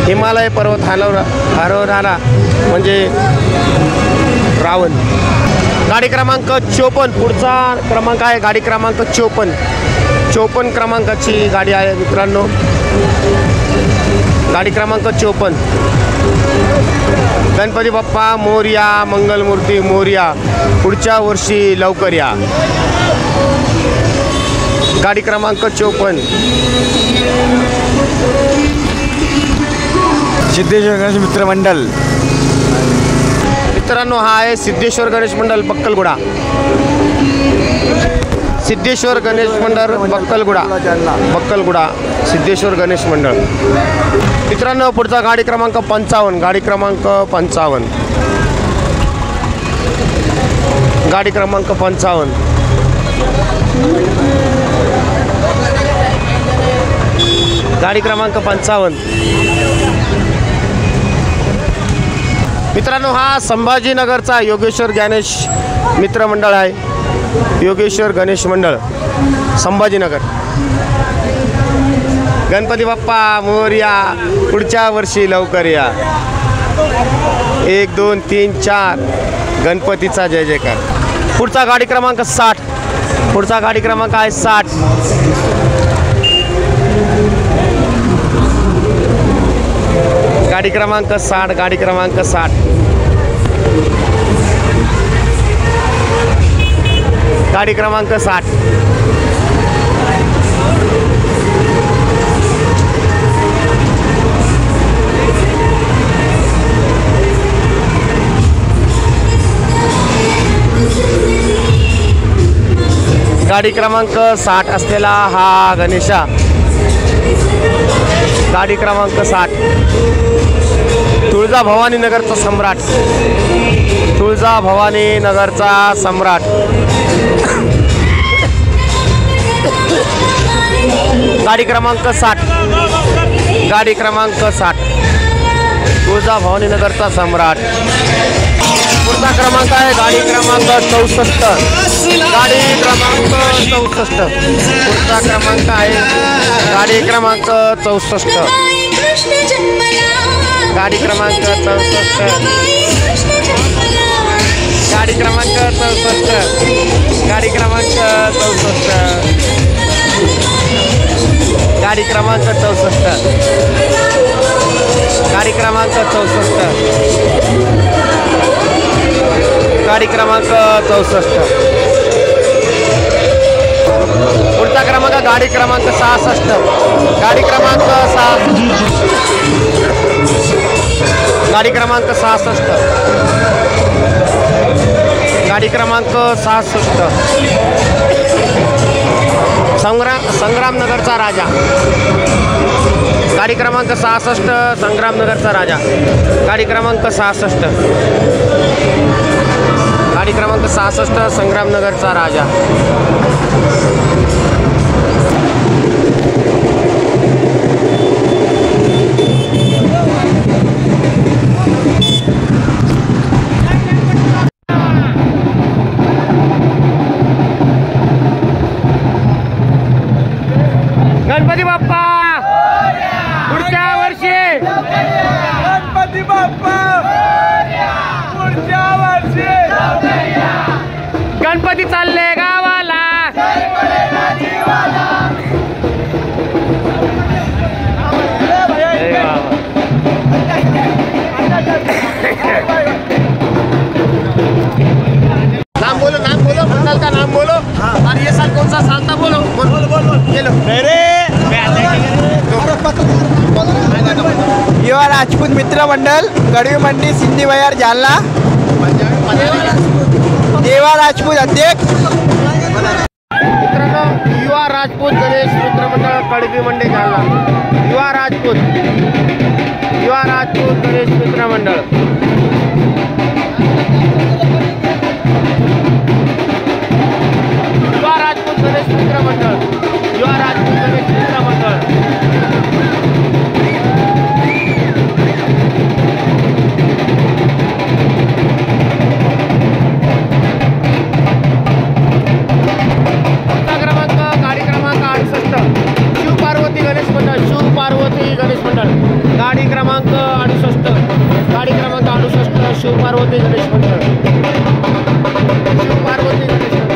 हिमालय पर्वत हरवणारा म्हणजे रावण. गाडी क्रमांक 54 पुढचा क्रमांक आहे गाडी क्रमांक 54 क्रमांकाची गाडी आहे मित्रांनो. गाडी क्रमांक 54. गणपती बाप्पा मोरया मंगलमूर्ती मोरया. पुढच्या वर्षी लवकर या. गाडी क्रमांक 54. सिद्धेश्वर गणेश मित्र मंडळ. मित्रांनो हा आहे सिद्धेश्वर गणेश मंडळ बक्कलगुडा. सिद्धेश्वर गणेश मंडळ बक्कलगुडा सिद्धेश्वर गणेश मंडळ. मित्रांनो पुढचा गाडी क्रमांक 55 गाडी क्रमांक 55 गाडी क्रमांक 55 गाडी क्रमांक 55. मित्रांनो हा संभाजीनगरचा योगेश्वर गणेश मित्र मंडळ आहे. योगेश्वर गणेश मंडळ संभाजीनगर. गणपती बाप्पा मोरया पुढच्या वर्षी लवकर या. 1 2 3 4 गणपतीचा जय जयकार. पुढचा गाडी क्रमांक 60. पुढचा गाडी क्रमांक आहे 60. गाडी क्रमांक 60 गाडी क्रमांक 60 गाडी क्रमांक 60. गाडी क्रमांक 60 असलेला हा गणेशा. गाडी क्रमांक 60. तुळजाभवानी नगरचा सम्राट. तुळजाभवानी नगरचा सम्राट. गाडी क्रमांक 60 गाडी क्रमांक 60 तुळजाभवानी नगरचा सम्राट. पुढचा क्रमांक आहे गाडी क्रमांक 64 गाडी क्रमांक 64. पुढचा क्रमांक आहे गाडी क्रमांक 64 गाडी क्रमांक 64 गाडी क्रमांक 64 गाडी क्रमांक 64 गाडी क्रमांक 64 गाडी क्रमांक 64 गाडी क्रमांक 64. पुढचा क्रमांक गाडी क्रमांक 66 गाडी क्रमांक 66 गाडी क्रमांक 66 गाडी क्रमांक 66 संग्रामनगरचा राजा, गाडी क्रमांक 66 संग्रामनगरचा राजा, गाडी क्रमांक 66, गाडी क्रमांक 66 संग्रामनगरचा राजा। गणपती बाप्पा पुढच्या वर्षी, गणपती बाप्पा पुढच्या वर्षी, गणपती चालले गावाला, नाम बोलो मंडल का नाम बोलो और ये साल कौन सा साल था बोलो, बोलो ये लो। युवा राजपूत मित्र मंडल गडवी मंडी सिंधी बयार जालना, देवा राजपूत अध्यक्ष। मित्रांनो, युवा राजपूत गणेश मित्र मंडळ कडवी मंडी जालना, युवा राजपूत गणेश मित्र मंडळ। युवा राजपूत गणेश मित्र मंडळ, युवा राजपूत गणेश मित्र मंडळ। गाडी क्रमांक 68 शिव पार्वती गणेश मंडळ, शिव पार्वती गणेश मंडळ, गाडी क्रमांक 68, गाडी क्रमांक 68 शिव पार्वती गणेश मंडळ, शिव पार्वती गणेश मंडळ।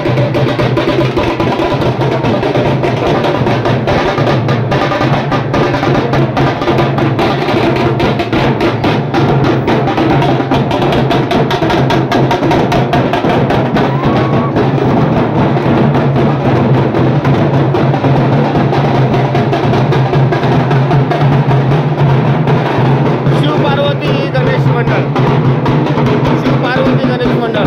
शिव पार्वती गणेश मंडळ, शिव पार्वती गणेश मंडळ।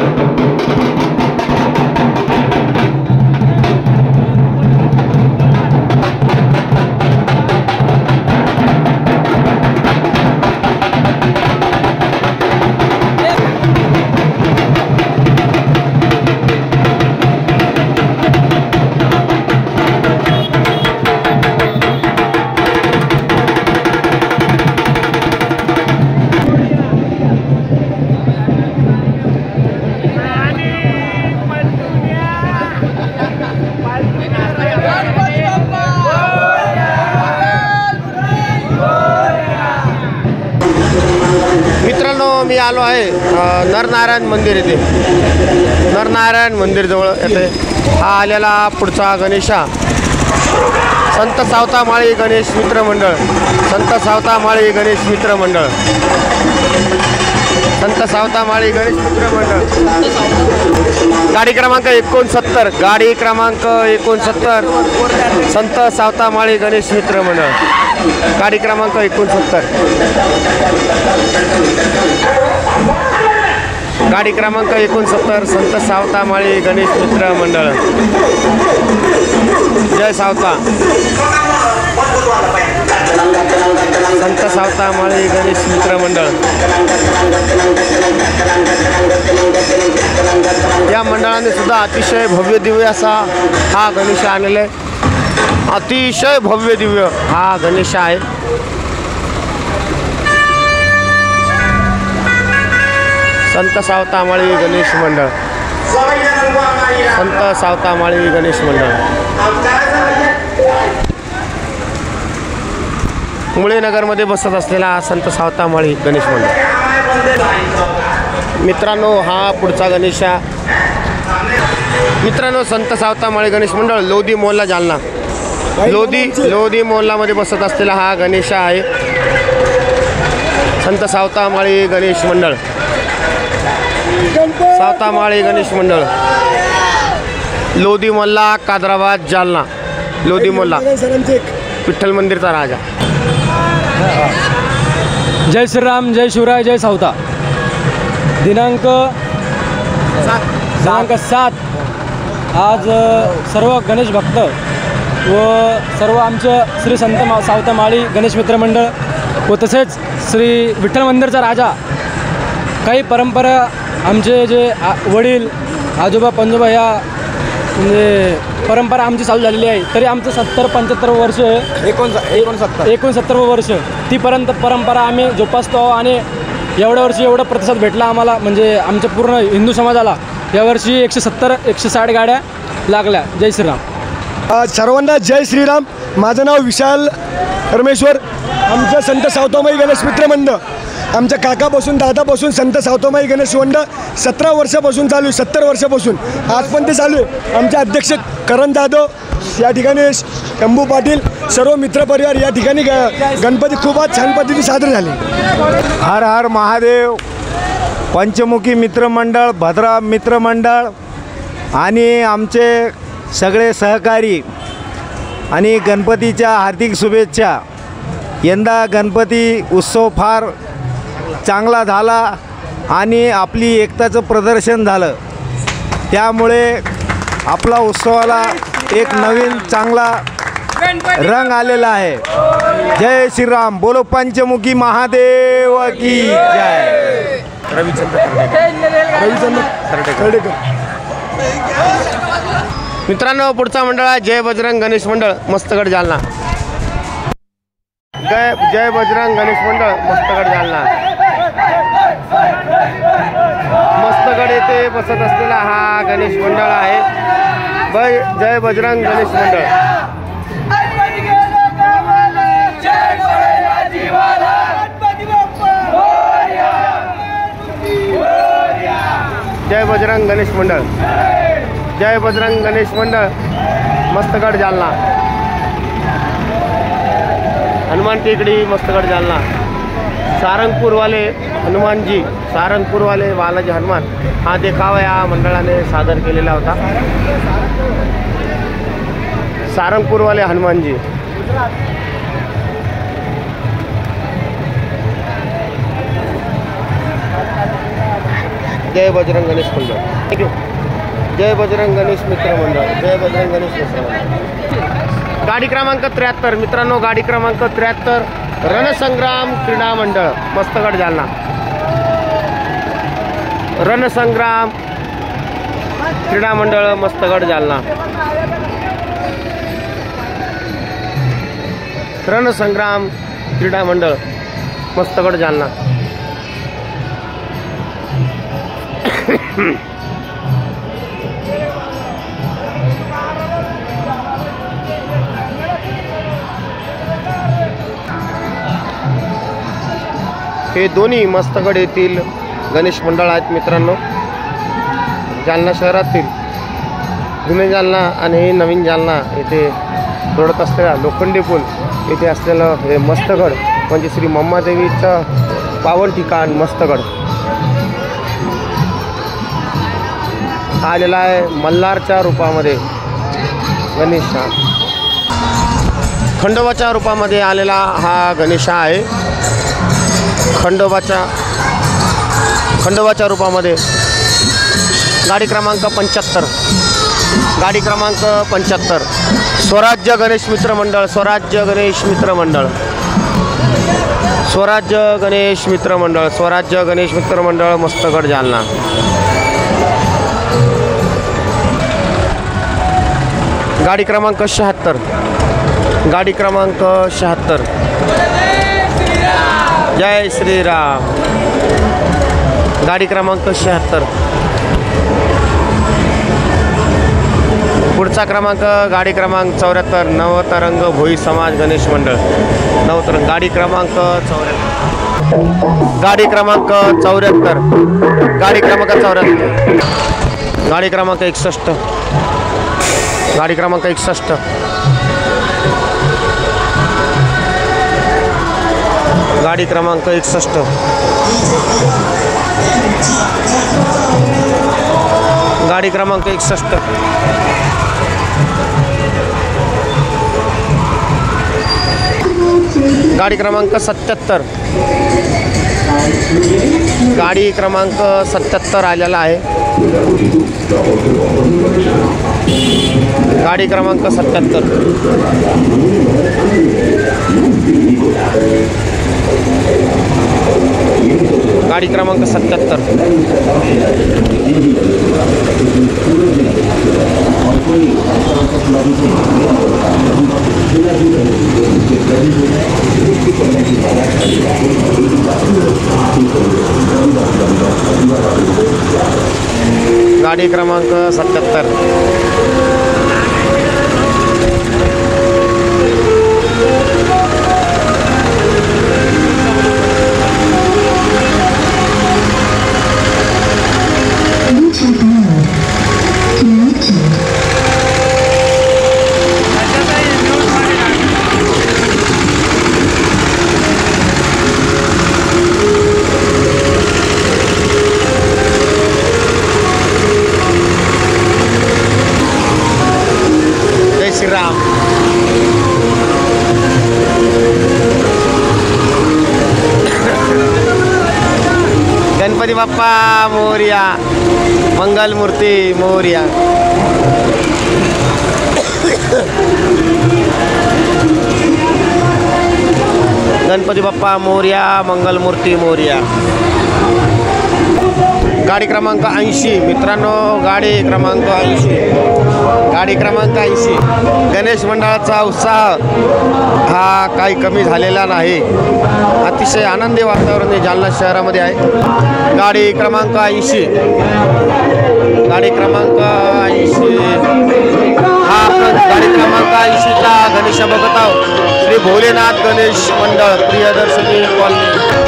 मित्रांनो, मी आलो आहे नरनारायण मंदिर येथे, नरनारायण मंदिर जवळ येथे हा आलेला पुढचा गणेशा संत सावतामाळी गणेश मित्र मंडळ, संत सावतामाळी गणेश मित्र मंडळ, संत सावतामाळी गणेश मित्र मंडळ। गाडी क्रमांक 69, गाडी क्रमांक 69 संत सावतामाळी गणेश मित्र मंडळ, गाडी क्रमांक 69, गाडी क्रमांक 69 संत सावतामाळी गणेश मित्र मंडळ। जय सावता, संत सावतामाळी गणेश मित्र मंडळ। या मंडळाने सुद्धा अतिशय भव्य दिव्य असा हा गणेश आणलेला आहे, अतिशय भव्य दिव्य हा गणेश आहे। संत सावतामाळी गणेश मंडळ, संत सावतामाळी गणेश मंडळ, मुळेनगरमध्ये बसत असलेला संत सावतामाळी गणेश मंडळ। मित्रांनो, हा पुढचा गणेशा मित्रांनो संत सावतामाळी गणेश मंडळ लोधी मोहल्ला जालना, लोधी मोहल्लामध्ये बसत असलेला हा गणेशा आहे, संत सावतामाळी गणेश मंडळ, सावतामाळी गणेश मंडळ, लोधी मोहल्ला कादराबाद जालना, लोधी मोहल्ला विठ्ठल मंदिरचा राजा। जय श्रीराम, जय शिवराय, जय सावता। दिनांक दिनांक 7 आज सर्व गणेश भक्त व सर्व आमचं श्री संत सावता माळी गणेश मित्र मंडळ व तसेच श्री विठ्ठल मंदिरचा राजा काही परंपरा आमचे जे वडील आजोबा पंजोबा या म्हणजे परंपरा आमची चालू झालेली आहे. तरी आमचं 70-75 वर्ष 69 वर्ष तीपर्यंत परंपरा आम्ही जोपासतो आणि एवढ्या वर्षी एवढा प्रतिसाद भेटला आम्हाला म्हणजे आमच्या पूर्ण हिंदू समाजाला. यावर्षी 170-160 गाड्या लागल्या. जय श्रीराम. सर्वांना जय श्रीराम. माझं नाव विशाल परमेश्वर. आमचं संत सावतामाई गणेश मित्र मंडळ आमच्या काकापासून दादापासून संत सावतामाई गणेश मंडळ 17 वर्षापासून चालू आहे. 70 वर्षापासून आज पण ते चालू आहे. आमचे अध्यक्ष करण जाधव या ठिकाणी शंभू पाटील सर्व मित्रपरिवार या ठिकाणी गणपती खूप आज छान पद्धतीने साजरे झाले. हर हर महादेव. पंचमुखी मित्रमंडळ भद्रा मित्रमंडळ आणि आमचे सगळे सहकारी आणि गणपतीच्या हार्दिक शुभेच्छा. यंदा गणपती उत्सव फार चांगला झाला आणि आपली एकताचं प्रदर्शन झालं. त्यामुळे आपला उत्सवाला एक नवीन चांगला रंग आलेला आहे. जय श्रीराम. बोलो पंचमुखी महादेव की जय. रविचंद्र खर्डेकर. मित्रांनो, पुढचा मंडळ आहे जय बजरंग गणेश मंडळ मस्तगड जालना. जय बजरंग गणेश मंडळ मस्तगड जालना. मस्तगड येथे बसत असलेला हा गणेश मंडळ आहे. जय बजरंग गणेश मंडळ. जय बजरंग गणेश मंडळ. जय बजरंग गणेश मंडळ मस्तगड जालना. हनुमान टेकडी मस्तगड जालना. सारंगपूरवाले हनुमानजी, सारंगपूरवाले बालाजी हनुमान हा देखावा या मंडळाने सादर केलेला होता. सारंगपूरवाले हनुमानजी. जय बजरंग गणेश मंडळ. थँक्यू. जय बजरंग गणेश मित्र मंडळ. जय बजरंग गणेश मित्र मंडळ. गाडी क्रमांक 73 मित्रांनो, गाडी क्रमांक 73 रणसंग्राम क्रीडा मंडळ मस्तगड जालना. रणसंग्राम क्रीडा मंडळ मस्तगड जालना. रणसंग्राम क्रीडा मंडळ मस्तगड जालना. हे दोन्ही मस्तगड येथील गणेश मंडळ आहेत मित्रांनो. जालना शहरातील जुने जालना आणि नवीन जालना येथे जोडत असलेला लोखंडी पूल येथे असलेलं हे मस्तगड म्हणजे श्री मम्मादेवीचं पावन ठिकाण मस्तगड आलेला आहे. मल्हारच्या रूपामध्ये गणेश, खंडोबाच्या रूपामध्ये आलेला हा गणेश आहे. खंडोबाच्या रूपामध्ये. गाडी क्रमांक 75. गाडी क्रमांक 75 स्वराज्य गणेश मित्र मंडळ. स्वराज्य गणेश मित्र मंडळ. स्वराज्य गणेश मित्र मंडळ. स्वराज्य गणेश मित्र मंडळ मस्तगड जालना. गाडी क्रमांक 76. गाडी क्रमांक 76. जय श्रीराम. गाडी क्रमांक 76. पुढचा क्रमांक गाडी क्रमांक 74 नवतरंग भोई समाज गणेश मंडळ. नवतरंग. गाडी क्रमांक 74. गाडी क्रमांक 74. गाडी क्रमांक 74. गाडी क्रमांक 61. गाडी क्रमांक 61. गाडी क्रमांक 61. गाडी क्रमांक 61. गाडी क्रमांक 77. गाडी क्रमांक 77 आलेला आहे. गाडी क्रमांक 77. गाडी क्रमांक 77. गाडी क्रमांक 77. जय श्रीराम. गणपती बाप्पा मोरया. मंगलमूर्ती मोरया. गणपती बाप्पा मोरया. मंगलमूर्ती मोरया. गाडी क्रमांक 80 मित्रांनो. गाडी क्रमांक 80. गाडी क्रमांक 80. गणेश मंडळाचा उत्साह हा काही कमी झालेला नाही. अतिशय आनंदी वातावरण हे जालना शहरामध्ये आहे. गाडी क्रमांक 80. गाडी क्रमांक 80. हा आपण गाडी क्रमांक 80चा गणेश बघत आहोत. श्री भोलेनाथ गणेश मंडळ प्रियदर्शनी कॉलनी.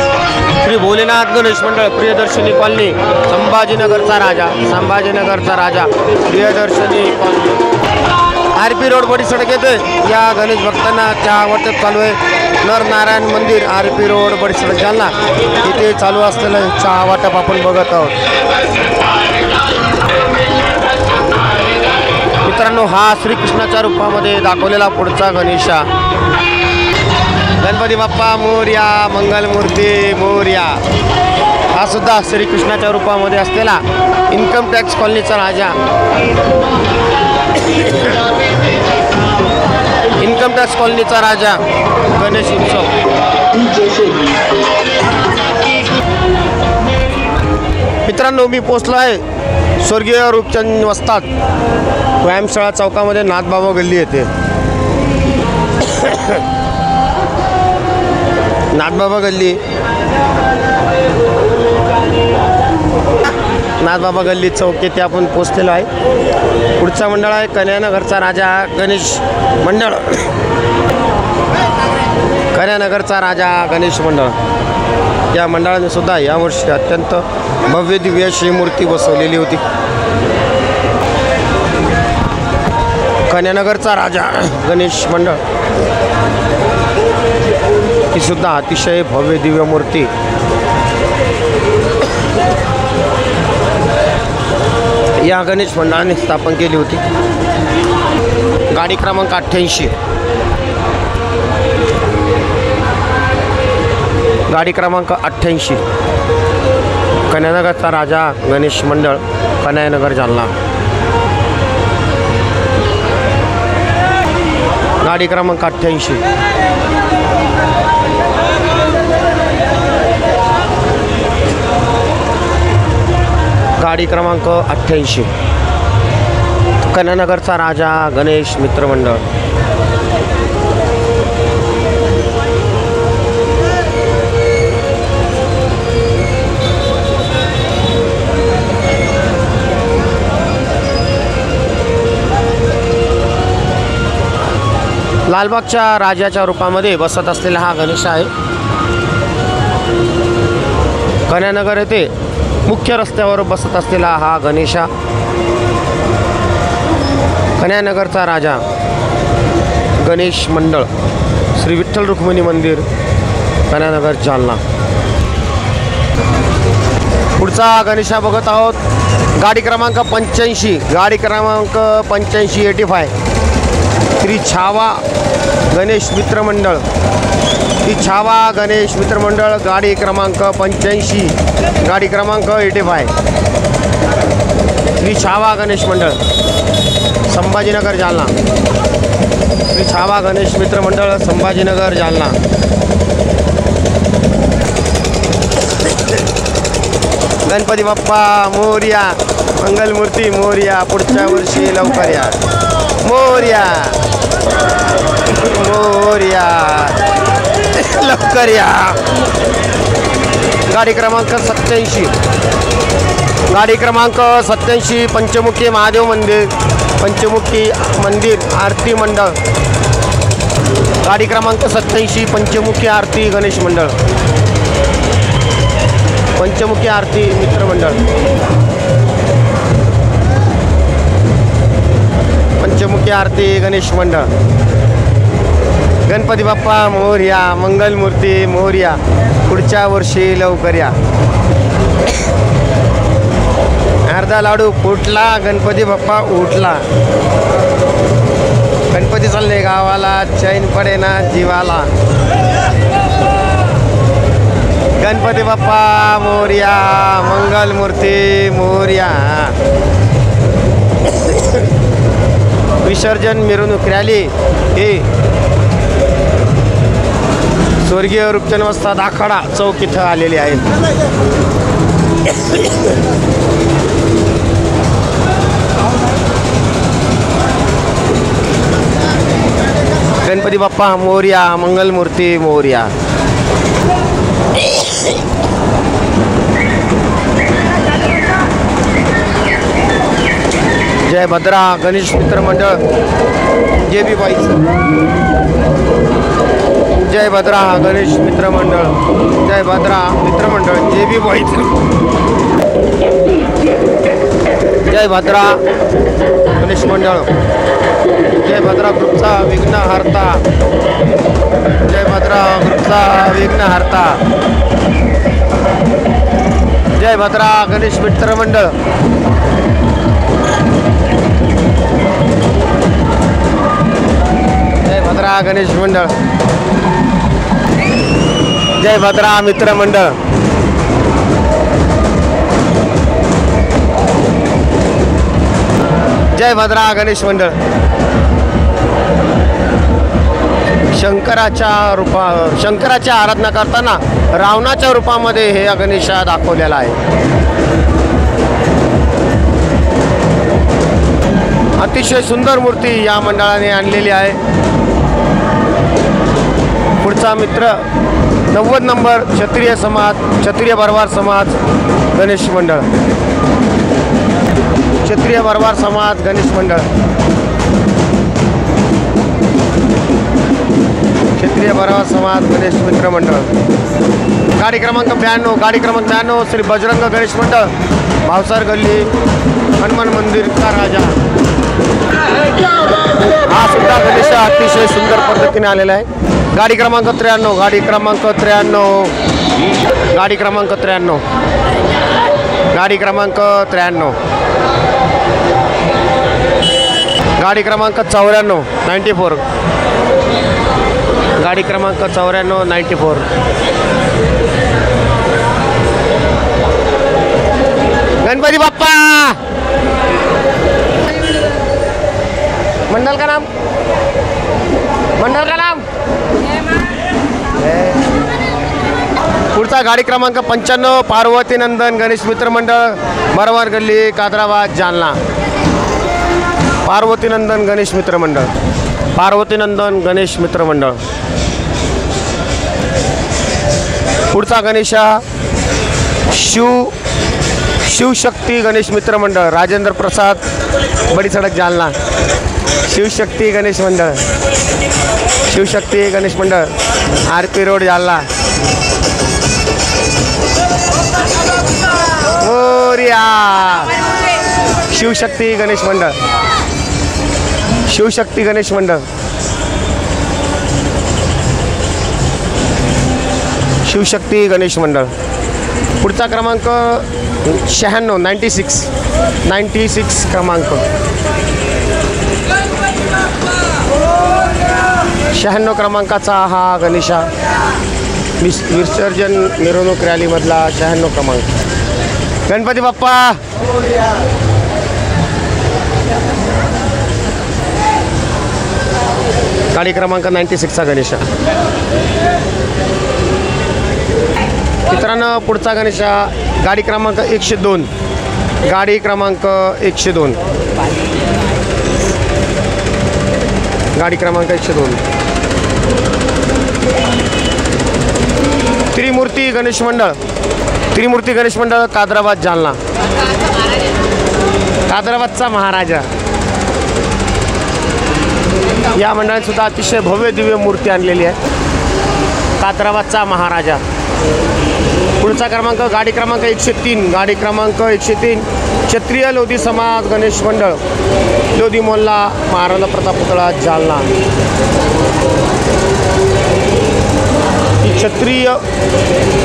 श्री भोलेनाथ गणेश मंडळ प्रियदर्शनी कॉलनी. संभाजीनगरचा राजा. संभाजीनगरचा राजा. प्रियदर्शनी कॉलनी. RP रोड बडी सडक येते. या गणेश भक्तांना चहा वाटप चालू आहे. नरनारायण मंदिर RP रोड बडी सडक जालना इथे चालू असलेलं चहा वाटप आपण बघत आहोत. मित्रांनो हा श्रीकृष्णाच्या रूपामध्ये दाखवलेला पुढचा गणेशा. गणपती बाप्पा मोरया. मंगलमूर्ती मोरया. हा सुद्धा श्रीकृष्णाच्या रूपामध्ये असलेला इन्कम टॅक्स कॉलनीचा राजा. इन्कम टॅक्स कॉलनीचा राजा गणेश उत्सव. मित्रांनो मी पोचलो आहे स्वर्गीय रूपचंद वस्ताद व्यायामशाळा चौकामध्ये. नाथबाबा गल्ली येते. नाथबाबा गल्ली. नाथबाबा गल्ली चौक येथे आपण पोचलेलो आहे. पुढचा मंडळ आहे कन्यानगरचा राजा गणेश मंडळ. कन्यानगरचा राजा गणेश मंडळ. या मंडळाने सुद्धा यावर्षी अत्यंत भव्य दिव्य अशी मूर्ती बसवलेली होती. कन्यानगरचा राजा गणेश मंडळ ही सुद्धा अतिशय भव्य दिव्य मूर्ती या गणेश मंडळाने स्थापन केली होती. गाडी क्रमांक 88. गाडी क्रमांक 88. कन्यानगरचा राजा गणेश मंडळ कन्यानगर जालना. गाडी क्रमांक 88. गाडी क्रमांक 88. कन्यानगरचा राजा गणेश मित्र मंडळ. लालबागच्या राजाच्या रूपामध्ये बसत असलेला हा गणेश आहे. कन्यानगर येथे मुख्य रस्त्यावर बसत असलेला हा गणेशा. कन्यानगरचा राजा गणेश मंडळ श्री विठ्ठल रुक्मिणी मंदिर कन्यानगर जालना. पुढचा गणेशा बघत आहोत. गाडी क्रमांक 85. गाडी क्रमांक 85 श्री छावा गणेश मित्र मंडळ श्री छावा गणेश मित्रमंडळ गाडी क्रमांक 85, गाडी क्रमांक 85, श्री छावा गणेश मंडळ संभाजीनगर जालना, श्री छावा गणेश मित्रमंडळ संभाजीनगर जालना। गणपती बाप्पा मोरया, मंगलमूर्ती मोरया, पुढच्या वर्षी लवकर या, मोरया मोरया, लवकर या। गाडी क्रमांक 87, गाडी क्रमांक 87 पंचमुखी महादेव मंदिर, पंचमुखी मंदिर आरती मंडळ, गाडी क्रमांक 87 पंचमुखी आरती गणेश मंडळ, पंचमुखी आरती मित्रमंडळ, पंचमुखी आरती गणेश मंडळ। गणपती बाप्पा मोरया, मंगलमूर्ती मोरया, पुढच्या वर्षी लवकर या। अर्धा लाडू फुटला, गणपती बाप्पा उठला, गणपती चालले गावाला, चैन पडे ना जीवाला। गणपती बाप्पा मोरया, मंगलमूर्ती मोरया। विसर्जन मिरवणूक रॅली ही स्वर्गीय रूपचंद आखाडा चौक इथं आलेली आहे। गणपती बाप्पा मोरया, मंगलमूर्ती मोरया। जय भद्रा गणेश मित्रमंडळ JB बाईच, जय भद्रा गणेश मित्रमंडळ, जय भद्रा मित्रमंडळ JB बाईच, जय भद्रा गणेश मंडळ, जय भद्रा ग्रुपचा विघ्नहर्ता, जय भद्रा ग्रुपचा विघ्नहर्ता, जय भद्रा गणेश मित्रमंडळ, जय भद्रा गणेश मंडळ, जय भद्रा मित्रमंडळ, जय भद्रा गणेश मंडळ। शंकराच्या आराधना करताना रावणाच्या रूपामध्ये हे गणेश दाखवलेला आहे। अतिशय सुंदर मूर्ती या मंडळाने आणलेली आहे। पुढचा मित्र 90 नंबर क्षत्रिय समाज, क्षत्रिय भरवार समाज गणेश मंडळ, क्षत्रिय भरवार समाज गणेश मंडळ, क्षत्रिय भरवार समाज गणेश मित्र मंडळ। गाडी क्रमांक 92, गाडी क्रमांक 92 श्री बजरंग गणेश मंडळ, भावसार गल्ली, हनुमान मंदिरचा राजा। हा सुद्धा गणेश अतिशय सुंदर पद्धतीने आलेला आहे। गाडी क्रमांक 93, गाडी क्रमांक 93, गाडी क्रमांक 93, गाडी क्रमांक 93, गाडी क्रमांक 94 94, गाडी क्रमांक 94 94। गणपति बाप्पा मंडल का नाम, मंडल का नाम पुढचा गाडी क्रमांक 95 पार्वती नंदन गणेश मित्र मंडळ, बरवार गल्ली, कादराबाद, जालना। पार्वती नंदन गणेश मित्र मंडळ, पार्वती नंदन गणेश मित्र मंडळ। पुढचा गणेश शिवशक्ती गणेश मित्र मंडळ, राजेंद्र प्रसाद, बड़ी सड़क, जालना। शिवशक्ती गणेश मंडळ, शिवशक्ती गणेश मंडळ, RP रोड, जालना। मोरया शिवशक्ती गणेश मंडळ, शिवशक्ती गणेश मंडळ, शिवशक्ती गणेश मंडळ। पुढचा क्रमांक 96 96 क्रमांक 96 क्रमांकाचा हा गणेशा विसर्जन मिरवणूक रॅलीमधला 96 क्रमांक. गणपती बाप्पा गाडी क्रमांक 96चा गणेशा. मित्रांनो पुढचा गणेशा गाडी क्रमांक 102. गाडी क्रमांक 102. गाडी क्रमांक 102. त्रिमूर्ती गणेश मंडळ. त्रिमूर्ती गणेश मंडळ कादराबाद जालना. कादराबादचा महाराजा. या मंडळाने सुद्धा अतिशय भव्य दिव्य मूर्ती आणलेली आहे. कादराबादचा महाराजा. पुढचा क्रमांक गाडी क्रमांक 103. गाडी क्रमांक 103 क्षत्रिय लोधी समाज गणेश मंडळ लोधी मोल्ला महाराणा प्रताप पुतळा जालना. क्षत्रिय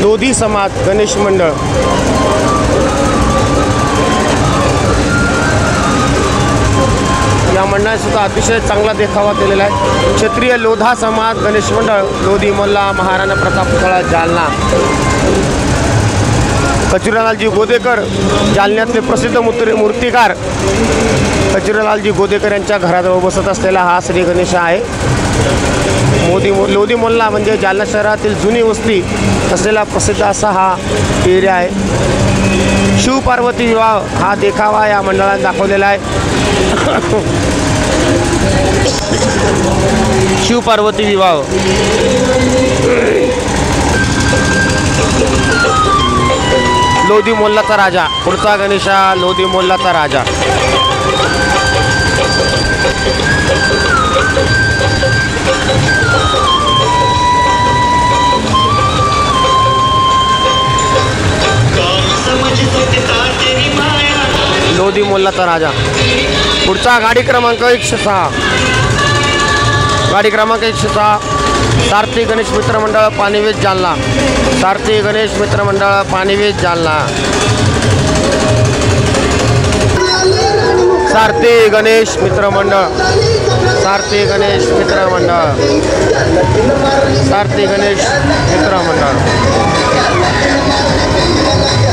लोधी समाज गणेश मंडळ. या मंडळाने सुद्धा अतिशय चांगला देखावा केलेला आहे. क्षत्रिय लोधा समाज गणेश मंडळ लोधी मोल्ला महाराणा प्रताप पुतळा जालना. कचुरालालजी गोदेकर जालन्यातले प्रसिद्ध मूर्तिकार कचुरालालजी गोदेकर यांच्या घराजवळ बसत असलेला हा श्री गणेश आहे. लोधी मोल्ला म्हणजे जालना शहरातील जुनी वस्ती असलेला प्रसिद्ध असा हा एरिया आहे. शिवपार्वती विवाह हा देखावा या मंडळाने दाखवलेला आहे. शिवपार्वती विवाह. लोधी मोल्लाचा राजा. पुढचा गणेशा लोधी मोल्लाचा राजा. लोधी मोल्लाचा राजा. पुढचा गाडी क्रमांक 106. गाडी क्रमांक 106 सारथी गणेश मित्र मंडळ पाणीवेज जालना. सारथी गणेश मित्र मंडळ पाणीवेज जालना. सारथी गणेश मित्र मंडळ. सारथी गणेश मित्र मंडळ. सारथी गणेश मित्र मंडळ.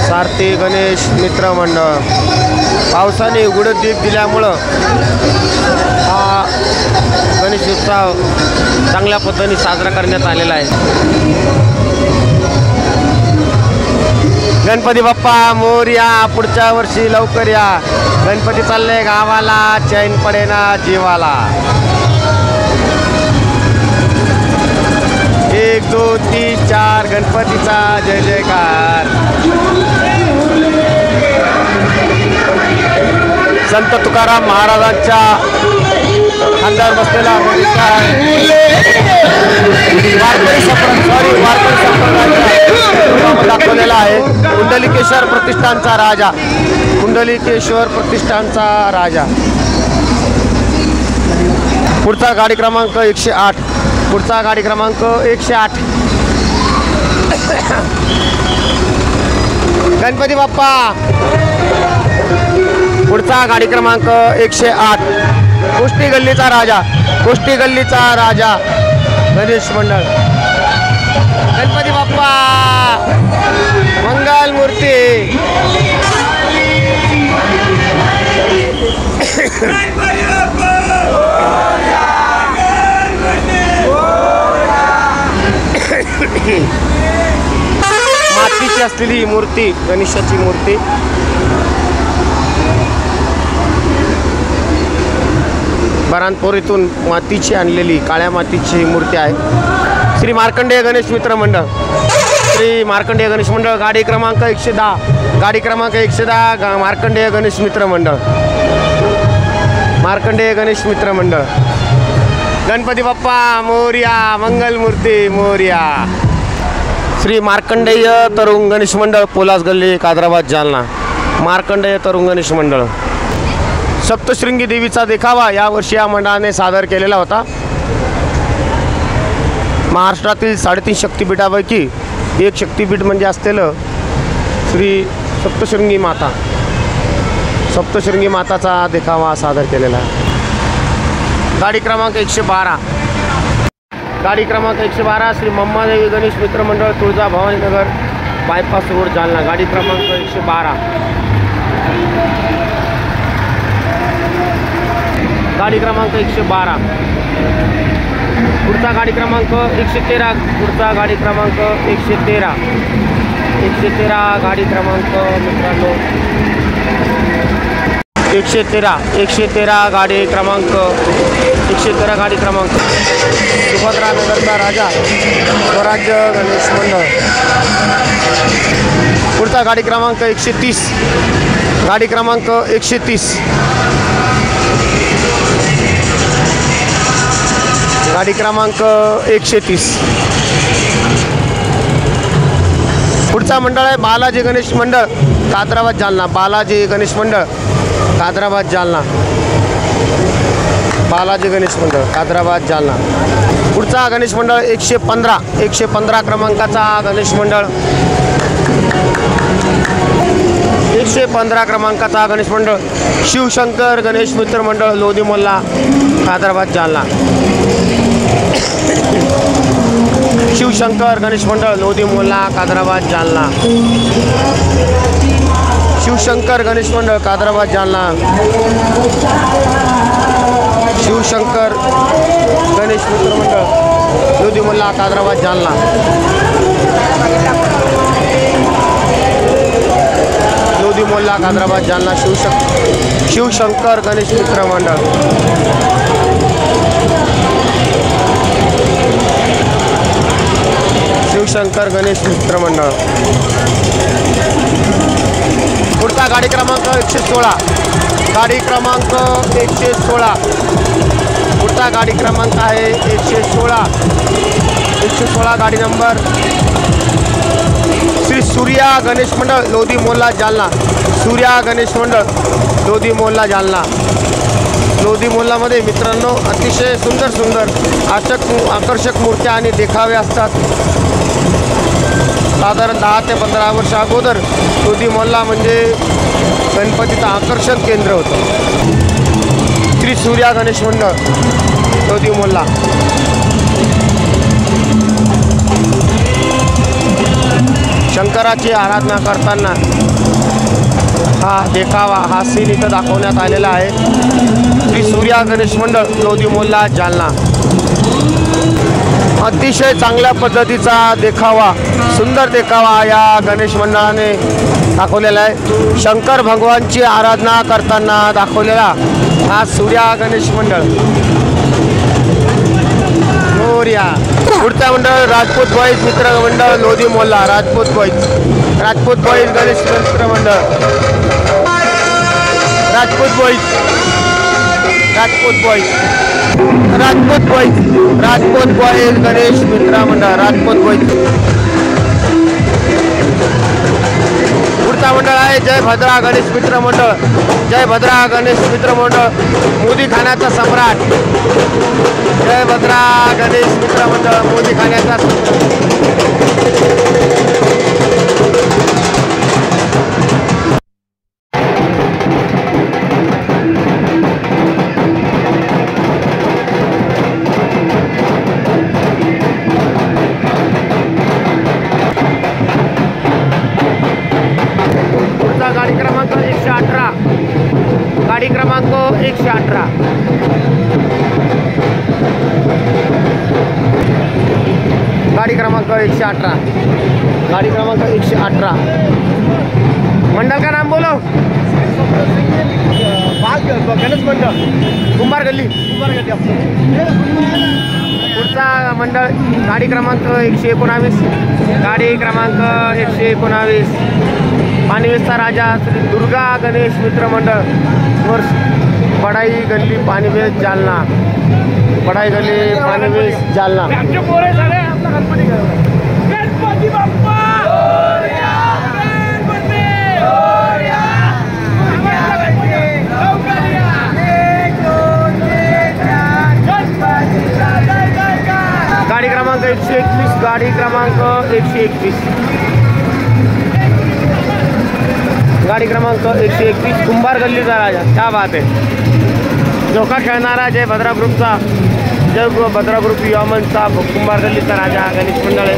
सारथी गणेश मित्र मंडळ. पावसाने उघडं दीप दिल्यामुळं हा गणेश उत्सव चांगल्या पद्धतीने साजरा करण्यात आलेला आहे. गणपती बाप्पा मोरया. पुढच्या वर्षी लवकर या. गणपती चालले गावाला चैन पडेना जीवाला. 1 2 3 4 गणपतीचा जय जयकार. संत तुकाराम महाराजांच्या खांद्यावर बसलेला वारकरी संप्रदायाचा दाखवलेला आहे. कुंडलिकेश्वर प्रतिष्ठानचा राजा. कुंडलिकेश्वर प्रतिष्ठानचा राजा. पुढचा गाडी क्रमांक 108. पुढचा गाडी क्रमांक 108. गणपती बाप्पा. पुढचा गाडी क्रमांक 108 कुष्टी गल्लीचा राजा. कुष्टी गल्लीचा राजा गणेश मंडळ. गणपती बाप्पा मंगल मूर्ती. मातीची असलेली मूर्ती गणेशाची मूर्ती. बरानपोरीतून मातीची आणलेली काळ्या मातीची मूर्ती आहे. श्री मार्कंडेय गणेश मित्र मंडळ. श्री मार्कंडेय गणेश मंडळ गाडी क्रमांक 110. गाडी क्रमांक 110 मार्कंडेय गणेश मित्र मंडळ. मार्कंडेय गणेश मित्र मंडळ. गणपती बाप्पा मोरया. मंगल मूर्ती मोरया. श्री मार्कंडेय तरुण गणेश मंडळ पोलास गल्ली कादराबाद जालना. मार्कंडेय तरुण गणेश मंडळ. सप्तशृंगी देवीचा देखावा यावर्षी या मंडळाने सादर केलेला होता. महाराष्ट्रातील 3.5 शक्तिपीठापैकी एक शक्तिपीठ म्हणजे असलेलं श्री सप्तशृंगी माता. सप्तशृंगी माताचा देखावा सादर केलेला आहे. गाडी क्रमांक 112. गाडी क्रमांक 112 श्री मम्मादेवी गणेश मित्र मंडळ तुळजा भवानीनगर बायपास रोड जालना। गाडी क्रमांक 112। गाडी क्रमांक 112। पुढचा गाडी क्रमांक 113। पुढचा गाडी क्रमांक 113। 113 गाडी क्रमांक मित्रांनो 113 गाडी क्रमांक 113 गाडी क्रमांक सुभद्रा नगरचा राजा स्वराज्य गणेश मंडळ। पुढचा गाडी क्रमांक 130। गाडी क्रमांक 130। गाडी क्रमांक 130। पुढचा मंडळ आहे बालाजी गणेश मंडळ कादराबाद जालना। बालाजी गणेश मंडळ कादराबाद जालना। बालाजी गणेश मंडळ कादराबाद जालना। पुढचा गणेश मंडळ 115 क्रमांकाचा गणेश मंडळ। 115 क्रमांकाचा गणेश मंडळ शिवशंकर गणेश मित्र मंडळ लोधी मोल्ला कादराबाद जालना। शिवशंकर गणेश मंडळ लोधी मोल्ला कादराबाद जालना। शिवशंकर गणेश मंडळ कादराबाद जालना। शिवशंकर गणेश मित्र मंडळ लोधी मोल्ला कादराबाद जालना। लोधी मोल्ला कादराबाद जालना। शिवशंकर गणेश मित्र मंडळ। शिवशंकर गणेश मित्र मंडळ। पुढचा गाडी क्रमांक 116। गाडी क्रमांक 116। पुढचा गाडी क्रमांक आहे 116। 116 गाडी नंबर श्री सूर्या गणेश मंडळ लोधी मोल्ला जालना। सूर्या गणेश मंडळ लोधी मोल्ला जालना। लोधी मोल्लामध्ये मित्रांनो अतिशय सुंदर आकर्षक मूर्त्या आणि देखावे असतात। साधारण 10 ते 15 वर्ष अगोदर लोधी मोल्ला म्हणजे गणपतीचं आकर्षण केंद्र होतं। श्री सूर्या गणेश मंडळ लोधी मोल्ला। शंकराची आराधना करताना हा देखावा हा सीन इथं दाखवण्यात आलेला आहे। श्री सूर्या गणेश मंडळ लोधी मोल्ला जालना। अतिशय चांगल्या पद्धतीचा देखावा सुंदर देखावा या गणेश मंडळाने दाखवलेला आहे। शंकर भगवानची आराधना करताना दाखवलेला हा सूर्या गणेश मंडळ मोरया। पुढचा मंडळ राजपूत बॉईज मित्र मंडळ लोधी मोल्ला। राजपूत बॉईज गणेश मित्र मंडळ। राजपूत बॉईज गणेश मित्र मंडळ। राजपूत बॉईज। पुढचा मंडळ आहे जय भद्रा गणेश मित्र मंडळ। जय भद्रा गणेश मित्र मंडळ मोदी खाण्याचा सम्राट। जय भद्रा गणेश मित्र मंडळ मोदी खाण्याचा गाडी क्रमांक 118। गाडी क्रमांक 118। गाडी क्रमांक 118। गाडी क्रमांक 118। मंडल का नाम बोलो। गणेश मंडळ कुंभार गल्ली। पुढचा मंडळ गाडी क्रमांक 119। गाडी क्रमांक 119 पाणीवेसचा राजा श्री दुर्गा गणेश मित्र मंडळ वर्ष बडाई गल्ली पाणीवेस जालना। बडाई गल्ली पाणीवेस जालना। गाडी क्रमांक 121। गाडी क्रमांक 121। गाडी क्रमांक 121 कुंभार गल्लीचा राजा। क्या बात आहे। झोका खेळणारा जय भद्रा ग्रुपचा जय भद्रा ग्रुप युवा मंचचा कुंभार गल्लीचा राजा गणेश मंडळ आहे.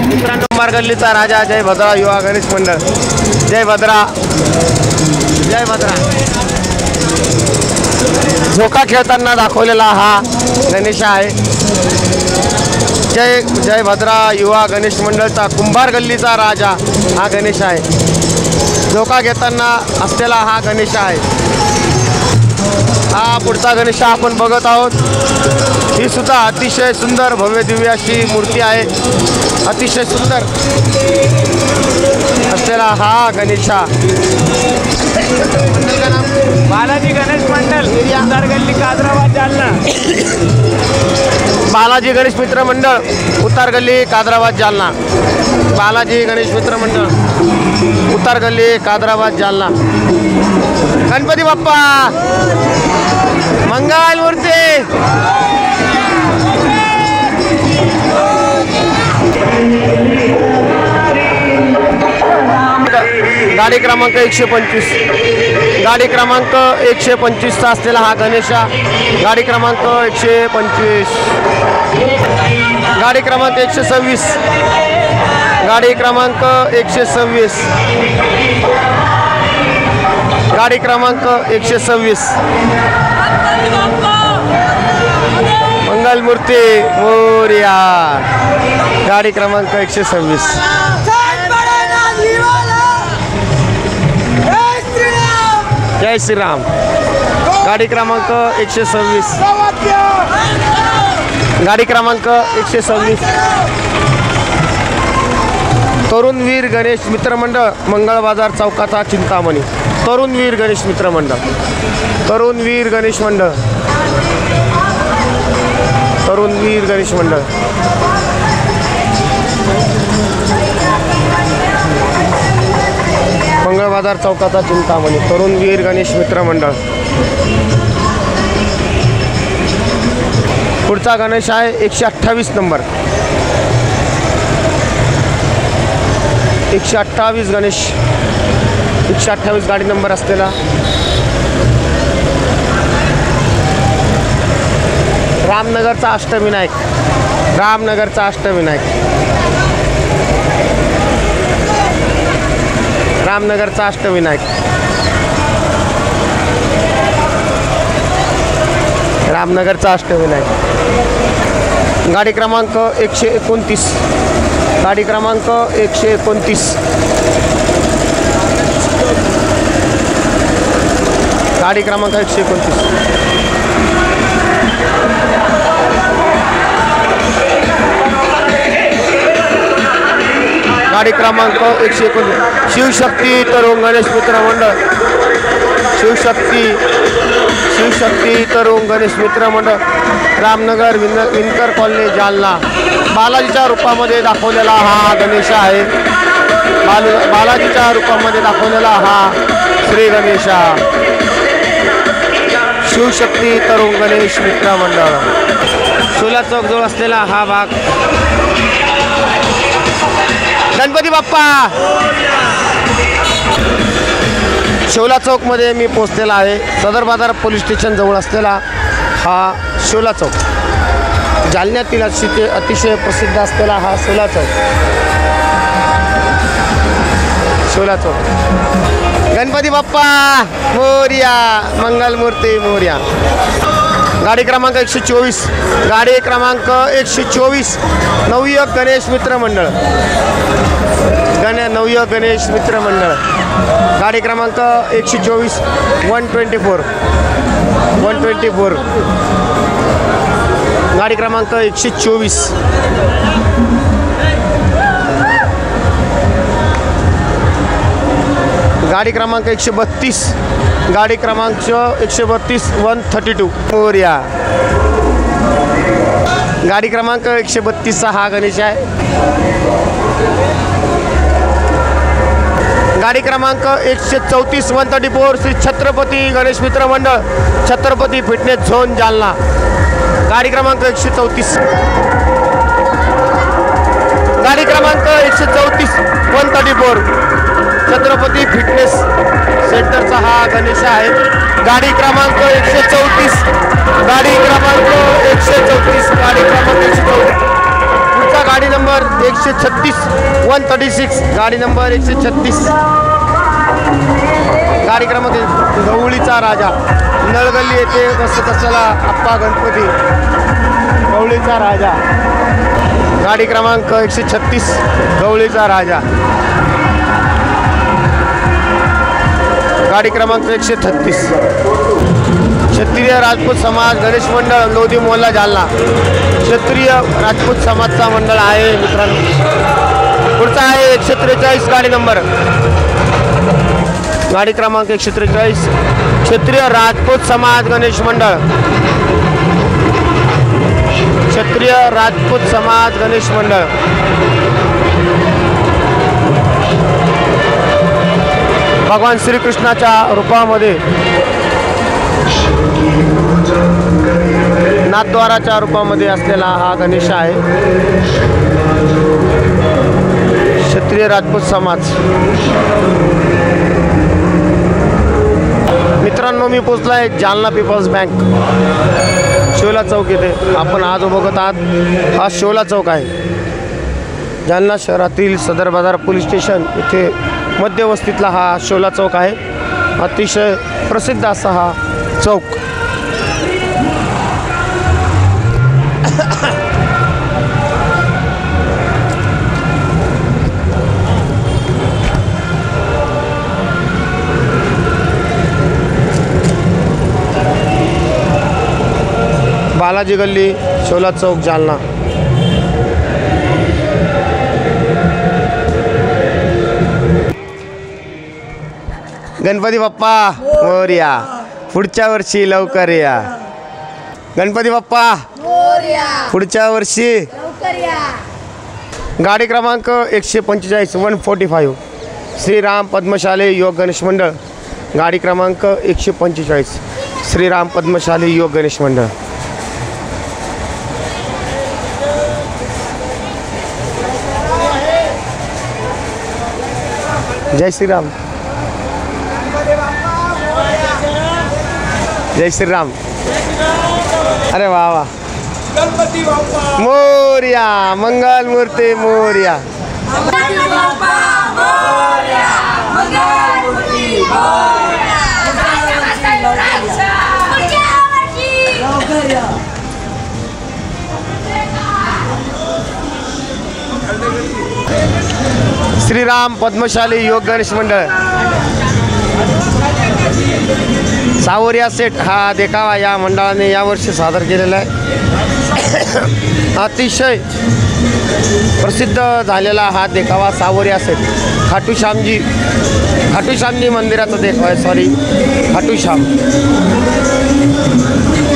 मित्रांनो, कुंभार गल्लीचा राजा जय भद्रा युवा गणेश मंडळ. जय भद्रा, जय भद्रा. झोका खेळताना दाखवलेला हा गणेश आहे. जय भद्रा युवा गणेश मंडळचा कुंभार गल्लीचा राजा हा गणेश आहे. झोका घेताना असलेला हा गणेश आहे. हा पुढचा गणेश आपण बघत आहोत. ही सुद्धा अतिशय सुंदर भव्य दिव्य अशी मूर्ती आहे. अतिशय सुंदर असलेला हा गणेश. बालाजी गणेश मंडल गल्ली कादराबाद जालना. बालाजी गणेश मित्र मंडळ उतार गल्ली कादराबाद जालना. बालाजी गणेश मित्र मंडळ उतार गल्ली कादराबाद जालना. गणपती बाप्पा मंगल मूर्ती. गाडी क्रमांक 125, गाडी क्रमांक 125चा असलेला हा गणेश. गाडी क्रमांक 125, गाडी क्रमांक 126, गाडी क्रमांक 126, गाडी क्रमांक 126. मंगल मूर्ती मोरया. गाडी क्रमांक 126. जय श्रीराम. गाडी क्रमांक 126, गाडी क्रमांक 126. तरुणवीर गणेश मित्र मंडळ मंगळ बाजार चौकाचा चिंतामणी. तरुणवीर गणेश मित्र मंडळ, तरुणवीर गणेश मंडळ, तरुणवीर गणेश मंडळ. मंगळ बाजार चौकाचा चिंतामणी. तरुणवीर गणेश मित्र मंडळ. पुढचा गणेश आहे 128 नंबर. 128 गणेश, 128 गाडी नंबर असलेला. रामनगरचा अष्टविनायक, रामनगरचा अष्टविनायक, रामनगरचा अष्टविनायक, रामनगरचा अष्टविनायक. गाडी क्रमांक 129, गाडी क्रमांक 129, गाडी क्रमांक 129. गाडी क्रमांक 129. शिवशक्ती तरुण गणेश मित्र मंडळ. शिवशक्ती, शिवशक्ती तरुण गणेश मित्र मंडळ रामनगर विनकर कॉलनी जालना. बालाजीच्या रूपामध्ये दाखवलेला हा गणेश आहे. बालाजीच्या रूपामध्ये दाखवलेला हा श्री गणेश. शिवशक्ती तरुण गणेश मित्र मंडळ. सोला चौक जवळ असलेला हा भाग. गणपती बाप्पा. शिवला चौकमध्ये मी पोचलेला आहे. सदर बाजार पोलीस स्टेशन जवळ असलेला हा शिवला चौक. जालन्यातील अतिशय प्रसिद्ध असलेला हा शिवला चौक. शिवला चौक. गणपती बाप्पा मोरया. मंगलमूर्ती मोरया. गाडी क्रमांक 124, गाडी क्रमांक 124. नवयुवक गणेश मित्र मंडळ. नवयुवक गणेश मित्र मंडळ. गाडी क्रमांक 124, 124, 124. गाडी क्रमांक 124. गाडी क्रमांक 132, गाडी क्रमांक 132, 132 मोरया. गाडी क्रमांक 132चा हा गणेश आहे. गाडी क्रमांक 134, 134 श्री छत्रपती गणेश मित्र मंडळ, छत्रपती फिटनेस झोन जालना. गाडी क्रमांक 134. गाडी क्रमांक 134, 134. छत्रपती फिटनेस सेंटरचा हा गणेश आहे. गाडी क्रमांक 134, गाडी क्रमांक 134, गाडी क्रमांक 134. पुढचा गाडी नंबर 136, 136, गाडी नंबर 136, गाडी क्रमांक गवळीचा राजा. नळगल्ली येथे बसत असलेला आप्पा गणपती, गवळीचा राजा. गाडी क्रमांक 136, गवळीचा राजा. गाडी क्रमांक 136. क्षत्रिय राजपूत समाज गणेश मंडळ लोधी मोहल्ला जालना. क्षत्रिय राजपूत समाजचा मंडळ आहे मित्रांनो. पुढचा आहे 143, गाडी नंबर, गाडी क्रमांक 143, क्षत्रिय राजपूत समाज गणेश मंडळ. क्षत्रिय राजपूत समाज गणेश मंडळ. भगवान श्रीकृष्णाच्या रूपामध्ये, नाथद्वाराच्या रूपामध्ये असलेला हा गणेश आहे. क्षत्रिय राजपूत समाज. मित्रांनो, मी पोचलो आहे जालना पीपल्स बँक, शोला चौक येथे. आपण आज बघत आहात हा शोला चौक आहे. जालना शहरातील सदर बाजार पोलीस स्टेशन इथे मध्यवस्तीतला हा शोला चौक आहे. अतिशय प्रसिद्ध असा हा चौक. बालाजी गल्ली, शोला चौक, जालना. गणपती बाप्पा मोरया, पुढच्या वर्षी लवकर या. गणपती बाप्पा पुढच्या वर्षी लवकर या. गाडी क्रमांक 145, 145, श्रीराम पद्मशाली योग गणेश मंडळ. गाडी क्रमांक 145, श्रीराम पद्मशाली योग गणेश मंडळ. जय श्रीराम, जय श्रीराम. अरे वा वा. गणपती बाप्पा मोरया, मंगल मूर्ती मोरया. श्रीराम पद्मशाली योग गणेश मंडळ. सावरिया सेट हा देखावा या मंडळाने यावर्षी सादर केलेला आहे. अतिशय प्रसिद्ध झालेला हा देखावा सावरिया सेट. खाटूश्यामजी मंदिराचा देखावा आहे. सॉरी,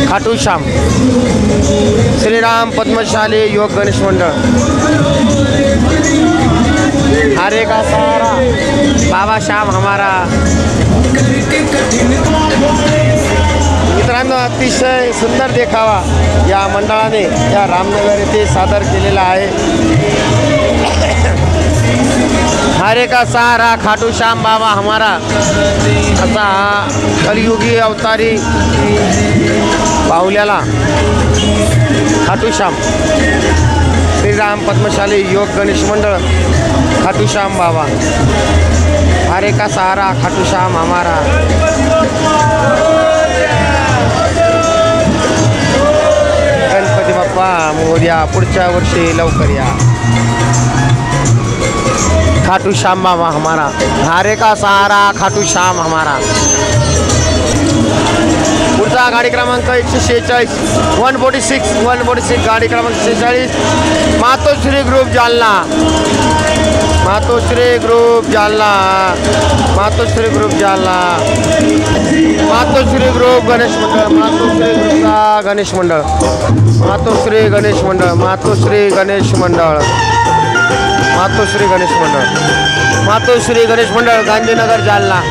खाटूश्याम. श्रीराम पद्मशाली योग गणेश मंडळ. हरे का सहारा बाबा श्याम हमारा. मित्रांनो, अतिशय सुंदर देखावा या मंडळाने या रामनगर येथे सादर केलेला आहे. हरे का सहारा खाटू श्याम बाबा हमारा असा हा कलियुगी अवतारी बाहुल्याला खाटू श्याम. श्रीराम पद्मशाली योग गणेश मंडळ, खाटू श्याम बाबा. हरे का सहारा खाटू श्याम हमारा. गणपती बाप्पा मोरया, पुढच्या वर्षी लवकर या. खाटू श्याम बाबा हमारा. हरे का सहारा खाटू श्याम हमारा. पुढचा गाडी क्रमांक 146, 146, गाडी क्रमांक 146, मातोश्री ग्रुप जालना. मातोश्री ग्रुप जालना. मातोश्री ग्रुप जालना. मातोश्री ग्रुप गणेश मंडळ. मातोश्री ग्रुपचा गणेश मंडळ. मातोश्री गणेश मंडळ. मातोश्री गणेश मंडळ. मातोश्री गणेश मंडळ. मातोश्री गणेश मंडळ गांधीनगर जालना.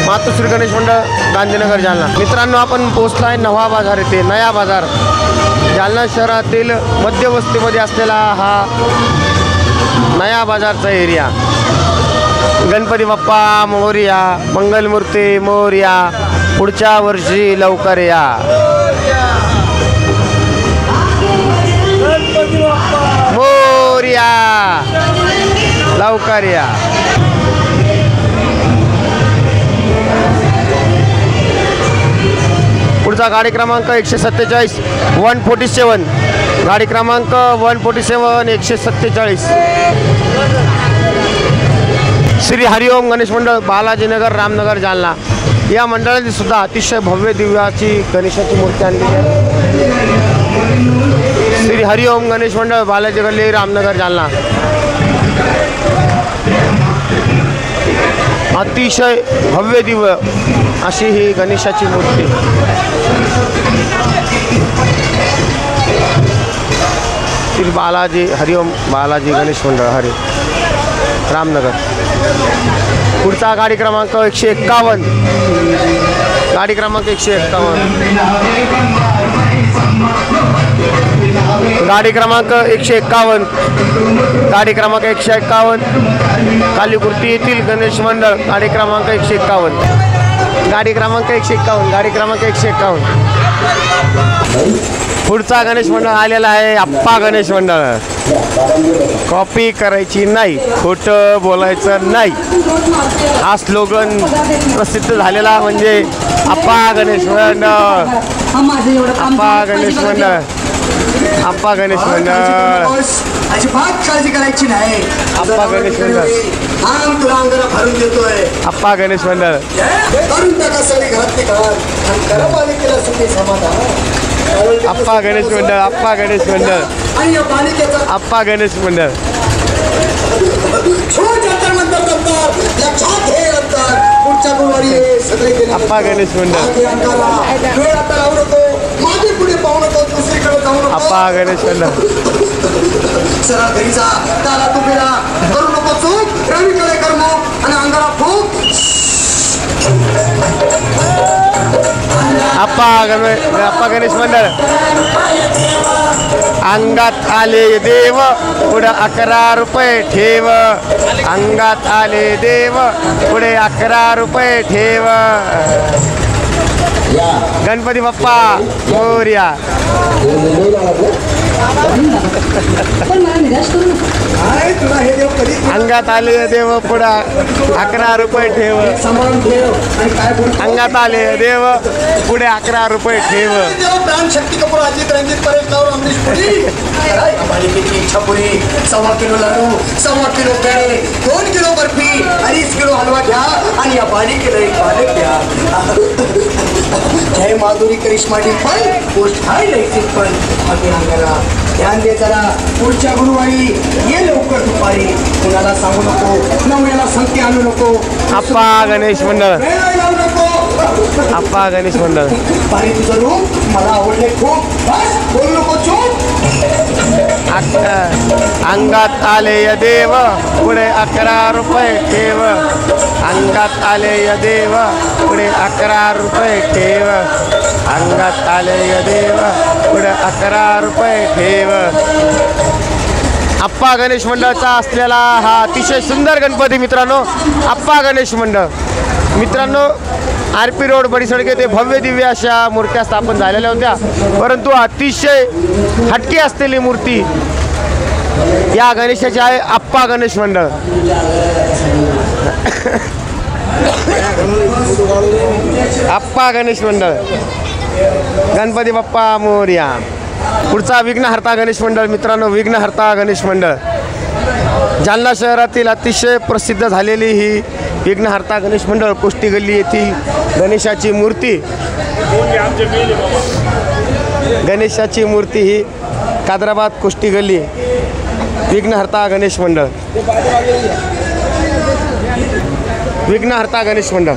मातोश्री गणेश मंडळ गांधीनगर जालना. मित्रांनो, आपण पोहोचलो आहे नवा बाजार येथे. नया बाजार जालना शहरातील मध्यवस्तीमध्ये असलेला हा नया बाजारचा एरिया. गणपती बाप्पा मोरया, मंगलमूर्ती मोरया, पुढच्या वर्षी लवकर या. मोरया, लवकर या. पुढचा गाडी क्रमांक 147 147, गाडी क्रमांक 147 147. श्री हरिओम गणेश मंडळ, बालाजीनगर, रामनगर, जालना. या मंडळाने सुद्धा अतिशय भव्य दिव्याची गणेशाची मूर्ती आणलेली आहे. श्री हरिओम गणेश मंडळ, बालाजी गल्ली, रामनगर, जालना. अतिशय भव्य दिव्य अशी ही गणेशाची मूर्ती. श्री बालाजी हरिओम बालाजी गणेश मंडळ, हरि रामनगर. पुढचा गाडी क्रमांक 151, गाडी क्रमांक 151, गाडी क्रमांक 151, गाडी क्रमांक 151, कालीकुर्ती येथील गणेश मंडळ, गाडी क्रमांक 151, गाडी क्रमांक 151, गाडी क्रमांक 151. पुढचा गणेश मंडळ आलेला आहे आप्पा गणेश मंडळ. कॉपी करायची नाही, खोटं बोलायचं नाही, हा स्लोगन प्रसिद्ध झालेला म्हणजे आप्पा गणेश मंडळ, आप्पा गणेश मंडळ, आप्पा गणेश मंडळ. अजिबात काळजी करायची नाही. आप्पा गणेश मंडळ, तुला अंगाला भरून देतोय. आप्पा गणेश मंडळ. करून टाका सगळी घरातली घरात आणि करा पालिकेला सुखी समाधान. आप्पा गणेश मंडळ, आप्पा गणेश मंडळ, आणि या पालिकेचा आप्पा गणेश मंडळ. लक्षात घे नंतर पुढच्या गुरुवारी सगळे केले. आप्पा गणेश मंडळ, वेळ आता लावू नको, मागे पुढे पाहू नको, दुसरीकडे जाऊ नको. आप्पा गणेश मंडळ. चला घरी जा, त्याला तुम्हीला करू नको चूक, रवीकडे कर्म आणि अंगाला फूक. आप्पा गणेश मंडळ. अंगात आले देव, पुढे 11 रुपये ठेव. अंगात आले देव, पुढे 11 रुपये ठेव. गणपती बाप्पा मोरया. अंगात आले देव, पुढे 11 रुपये ठेव. अंगात आले देव, पुढे 11 रुपये ठेव. प्राणशक्ती कपूर, अजित रंजित परेश, राव अमरीश पुरी. पालिकेची इच्छा पुरी. 1.25 किलो लाडू, 1.25 किलो पेढे, 2 किलो बर्फी, 2.5 किलो हलवा घ्या आणि या पालिकेला एक पालक द्या. जय माधुरी करिश्मा डिंपल, पोस्ट हाय लाईक सिंपल. आम्ही अंगाला ध्यान दे जरा, पुढच्या गुरुवारी ये लवकर दुपारी. कुणाला सांगू नको, नवऱ्याला संगती आणू नको. आप्पा गणेश मंडळ, वेळ लावू नको. आप्पा गणेश मंडळ. पाणी तुझं रूप मला आवडले खूप, बस बोलू नको चूप. अंगात आले देव, पुढे 11 रुपये ठेव. अंगात आले देव, पुढे 11 रुपये ठेव. अंगात आले देव, पुढे 11 रुपये ठेव. आप्पा गणेश मंडळाचा असलेला हा अतिशय सुंदर गणपती मित्रांनो, आप्पा गणेश मंडळ. मित्रांनो, RP रोड बडीसडक येथे भव्य दिव्य अशा मूर्त्या स्थापन झालेल्या होत्या, परंतु अतिशय हटके असलेली मूर्ती या गणेशाची आहे आप्पा गणेश मंडळ. आप्पा गणेश मंडळ. गणपती बाप्पा मोरया. पुढचा विघ्नहर्ता गणेश मंडळ मित्रांनो, विघ्नहर्ता गणेश मंडळ. जालना शहरातील अतिशय प्रसिद्ध झालेली ही विघ्नहर्ता गणेश मंडळ, कुष्टी गल्ली येथील गणेशाची मूर्ती. गणेशाची मूर्ती ही कादराबाद कुष्टी गल्ली, विघ्नहर्ता गणेश मंडळ. विघ्नहर्ता गणेश मंडळ.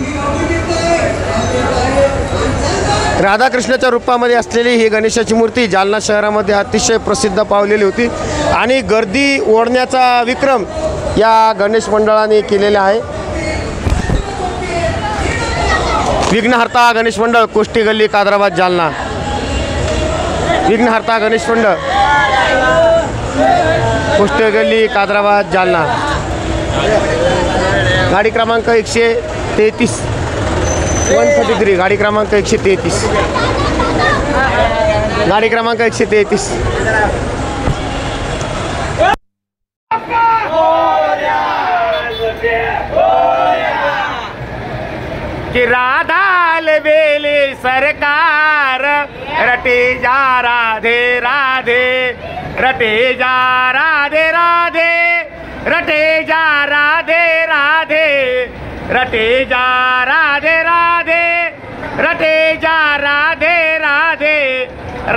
राधाकृष्णाच्या रूपामध्ये असलेली ही गणेशाची मूर्ती जालना शहरामध्ये अतिशय प्रसिद्ध पावलेली होती आणि गर्दी ओढण्याचा विक्रम या गणेश मंडळाने केलेला आहे. विघ्नहर्ता गणेश मंडळ, कुष्टी गल्ली, कादराबाद, जालना. विघ्नहर्ता गणेश मंडळ, कुष्टी गल्ली, कादराबाद, जालना. गाडी क्रमांक 133 133 गाडी क्रमांक 133 गाडी क्रमांक 133 कि राधाल बेले सरकार रटे जा राधे राधे रटे जा राधे राधे रटे जा राधे राधे रटे जा राधे राधे रटे जा राधे राधे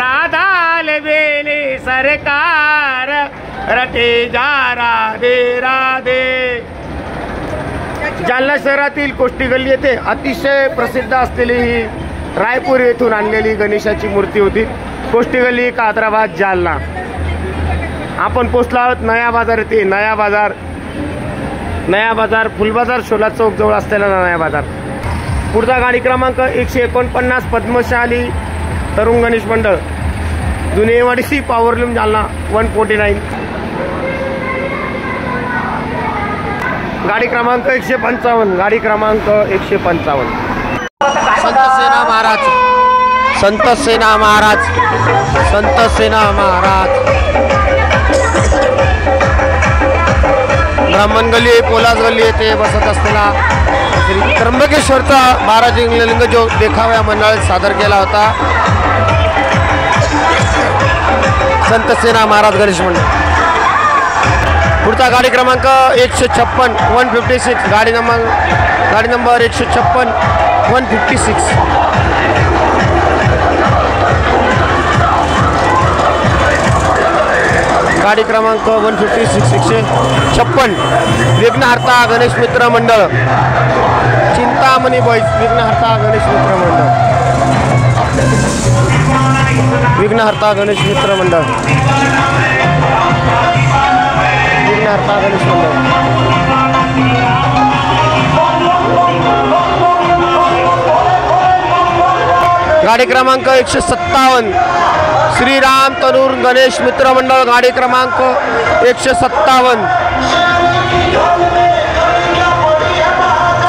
राधाल बेले सरकार रटे जा राधे राधे। जालना शहरातील कोष्टी गल्ली येथे अतिशय प्रसिद्ध असलेली ही रायपूर येथून आणलेली गणेशाची मूर्ती होती। कोष्टी गल्ली कादराबाद जालना। आपण पोचलो आहोत नया बाजार येथे। नया बाजार फुलबाजार शोला चौक जवळ असलेला नया बाजार। पुढचा गाडी क्रमांक 149 पद्मशाली तरुण गणेश मंडळ जुनेवाडी पॉवरलूम जालना 149 गाडी क्रमांक 155 गाडी क्रमांक 155 संत सेना महाराज संत सेना महाराज संत सेना महाराज ब्राह्मण गल्ली पोलास गल्ली येथे बसत असलेला श्री त्र्यंबकेश्वरचा महाराज लिंग जो देखाव्या मंडळात सादर केला होता संत सेना महाराज गणेश मंडळ। पुढचा गाडी क्रमांक 156 156 गाडी नंबर 156 156 गाडी क्रमांक 156 156 विघ्नहर्ता गणेश मित्र मंडळ चिंतामणी बॉईज विघ्नहर्ता गणेश मित्र मंडळ विघ्नहर्ता गणेश मित्र मंडळ विघ्नहर्ता गणेश मंडळ। गाडी क्रमांक 157 श्रीराम तरुण गणेश मित्र मंडळ गाडी क्रमांक 157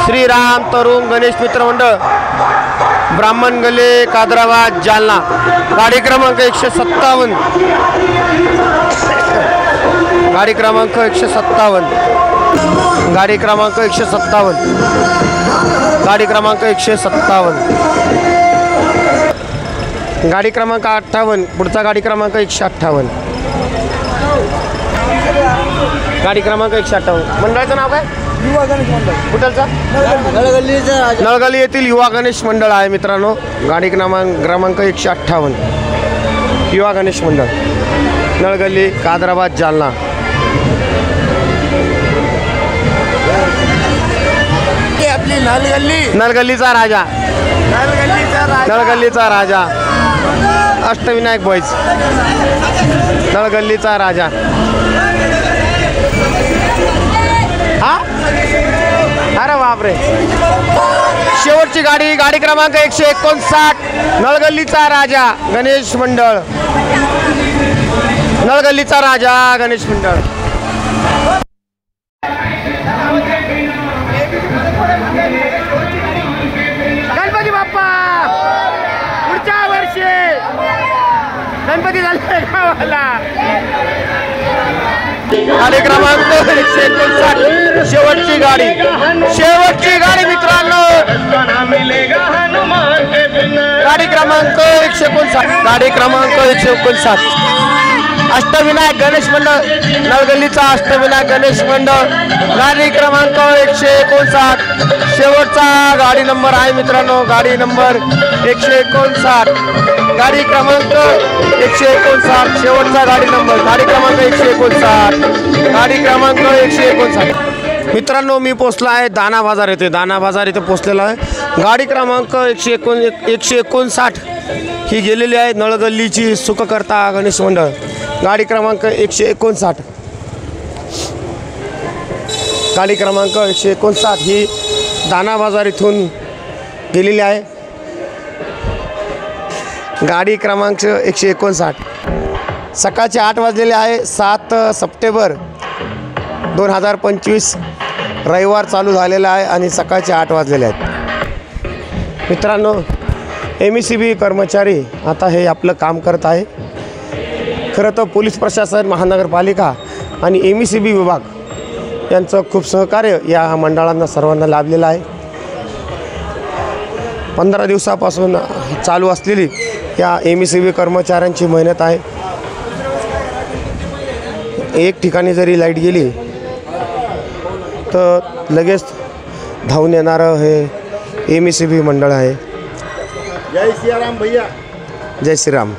श्रीराम तरुण गणेश मित्र मंडळ ब्राह्मण गल्ली कादराबाद जालना गाडी क्रमांक 157 गाडी क्रमांक 157 गाडी क्रमांक 157 गाडी क्रमांक 157 गाडी क्रमांक 58 पुढचा गाडी क्रमांक 158 गाडी क्रमांक 158 मंडळाचं नाव काय युवा गणेश मंडळ कुठलचा नळगल्ली येथील युवा गणेश मंडळ आहे मित्रांनो। गाडी क्रमांक 158 युवा गणेश मंडळ नळगल्ली कादराबाद जालना। आपली नळगल्लीचा राजा नळगल्लीचा राजा अष्टविनायक बॉईज नळगल्लीचा राजा। हा अरे बापरे शेवटची गाडी गाडी क्रमांक 159 नळगल्लीचा राजा गणेश मंडळ नळगल्लीचा राजा गणेश मंडळ। गणपती बाप्पा पुढच्या वर्षी गणपती झाले गावाला। गाडी क्रमांक 159 शेवटची गाडी मित्रांनो गाडी क्रमांक 159 गाडी क्रमांक 159 अष्टविनायक गणेश मंडळ नळगल्लीचा अष्टविनायक गणेश मंडळ गाडी क्रमांक 159 शेवटचा गाडी नंबर आहे मित्रांनो। गाडी नंबर 159 गाडी क्रमांक 159 शेवटचा गाडी नंबर गाडी क्रमांक 159 गाडी क्रमांक 159 मित्रांनो मी पोचलो आहे दाना बाजार येथे पोचलेला आहे। गाडी क्रमांक 159 ही गेलेली आहे नळगल्लीची सुखकर्ता गणेश मंडळ गाडी क्रमांक 159 गाडी क्रमांक 159 ही दाना बाजार इथून गेलेली आहे। गाडी क्रमांक 159 सकाळचे 8 वाजलेले आहे 7 सप्टेंबर 2025 रविवार चालू झालेला आहे आणि सकाळचे 8 वाजलेले आहेत. मित्रांनो, MSCB कर्मचारी आता हे आपलं काम करत आहे. खरं तर पोलीस प्रशासन, महानगरपालिका आणि MSCB विभाग यांचं खूप सहकार्य या मंडळांना सर्वांना लाभलेलं आहे. 15 दिवसापासून चालू असलेली या MSCB कर्मचाऱ्यांची मेहनत आहे. एक ठिकाणी जरी लाईट गेली तर लगेच धावून येणारं हे MSCB मंडळ आहे. जय श्रीराम भैया. जय श्रीराम.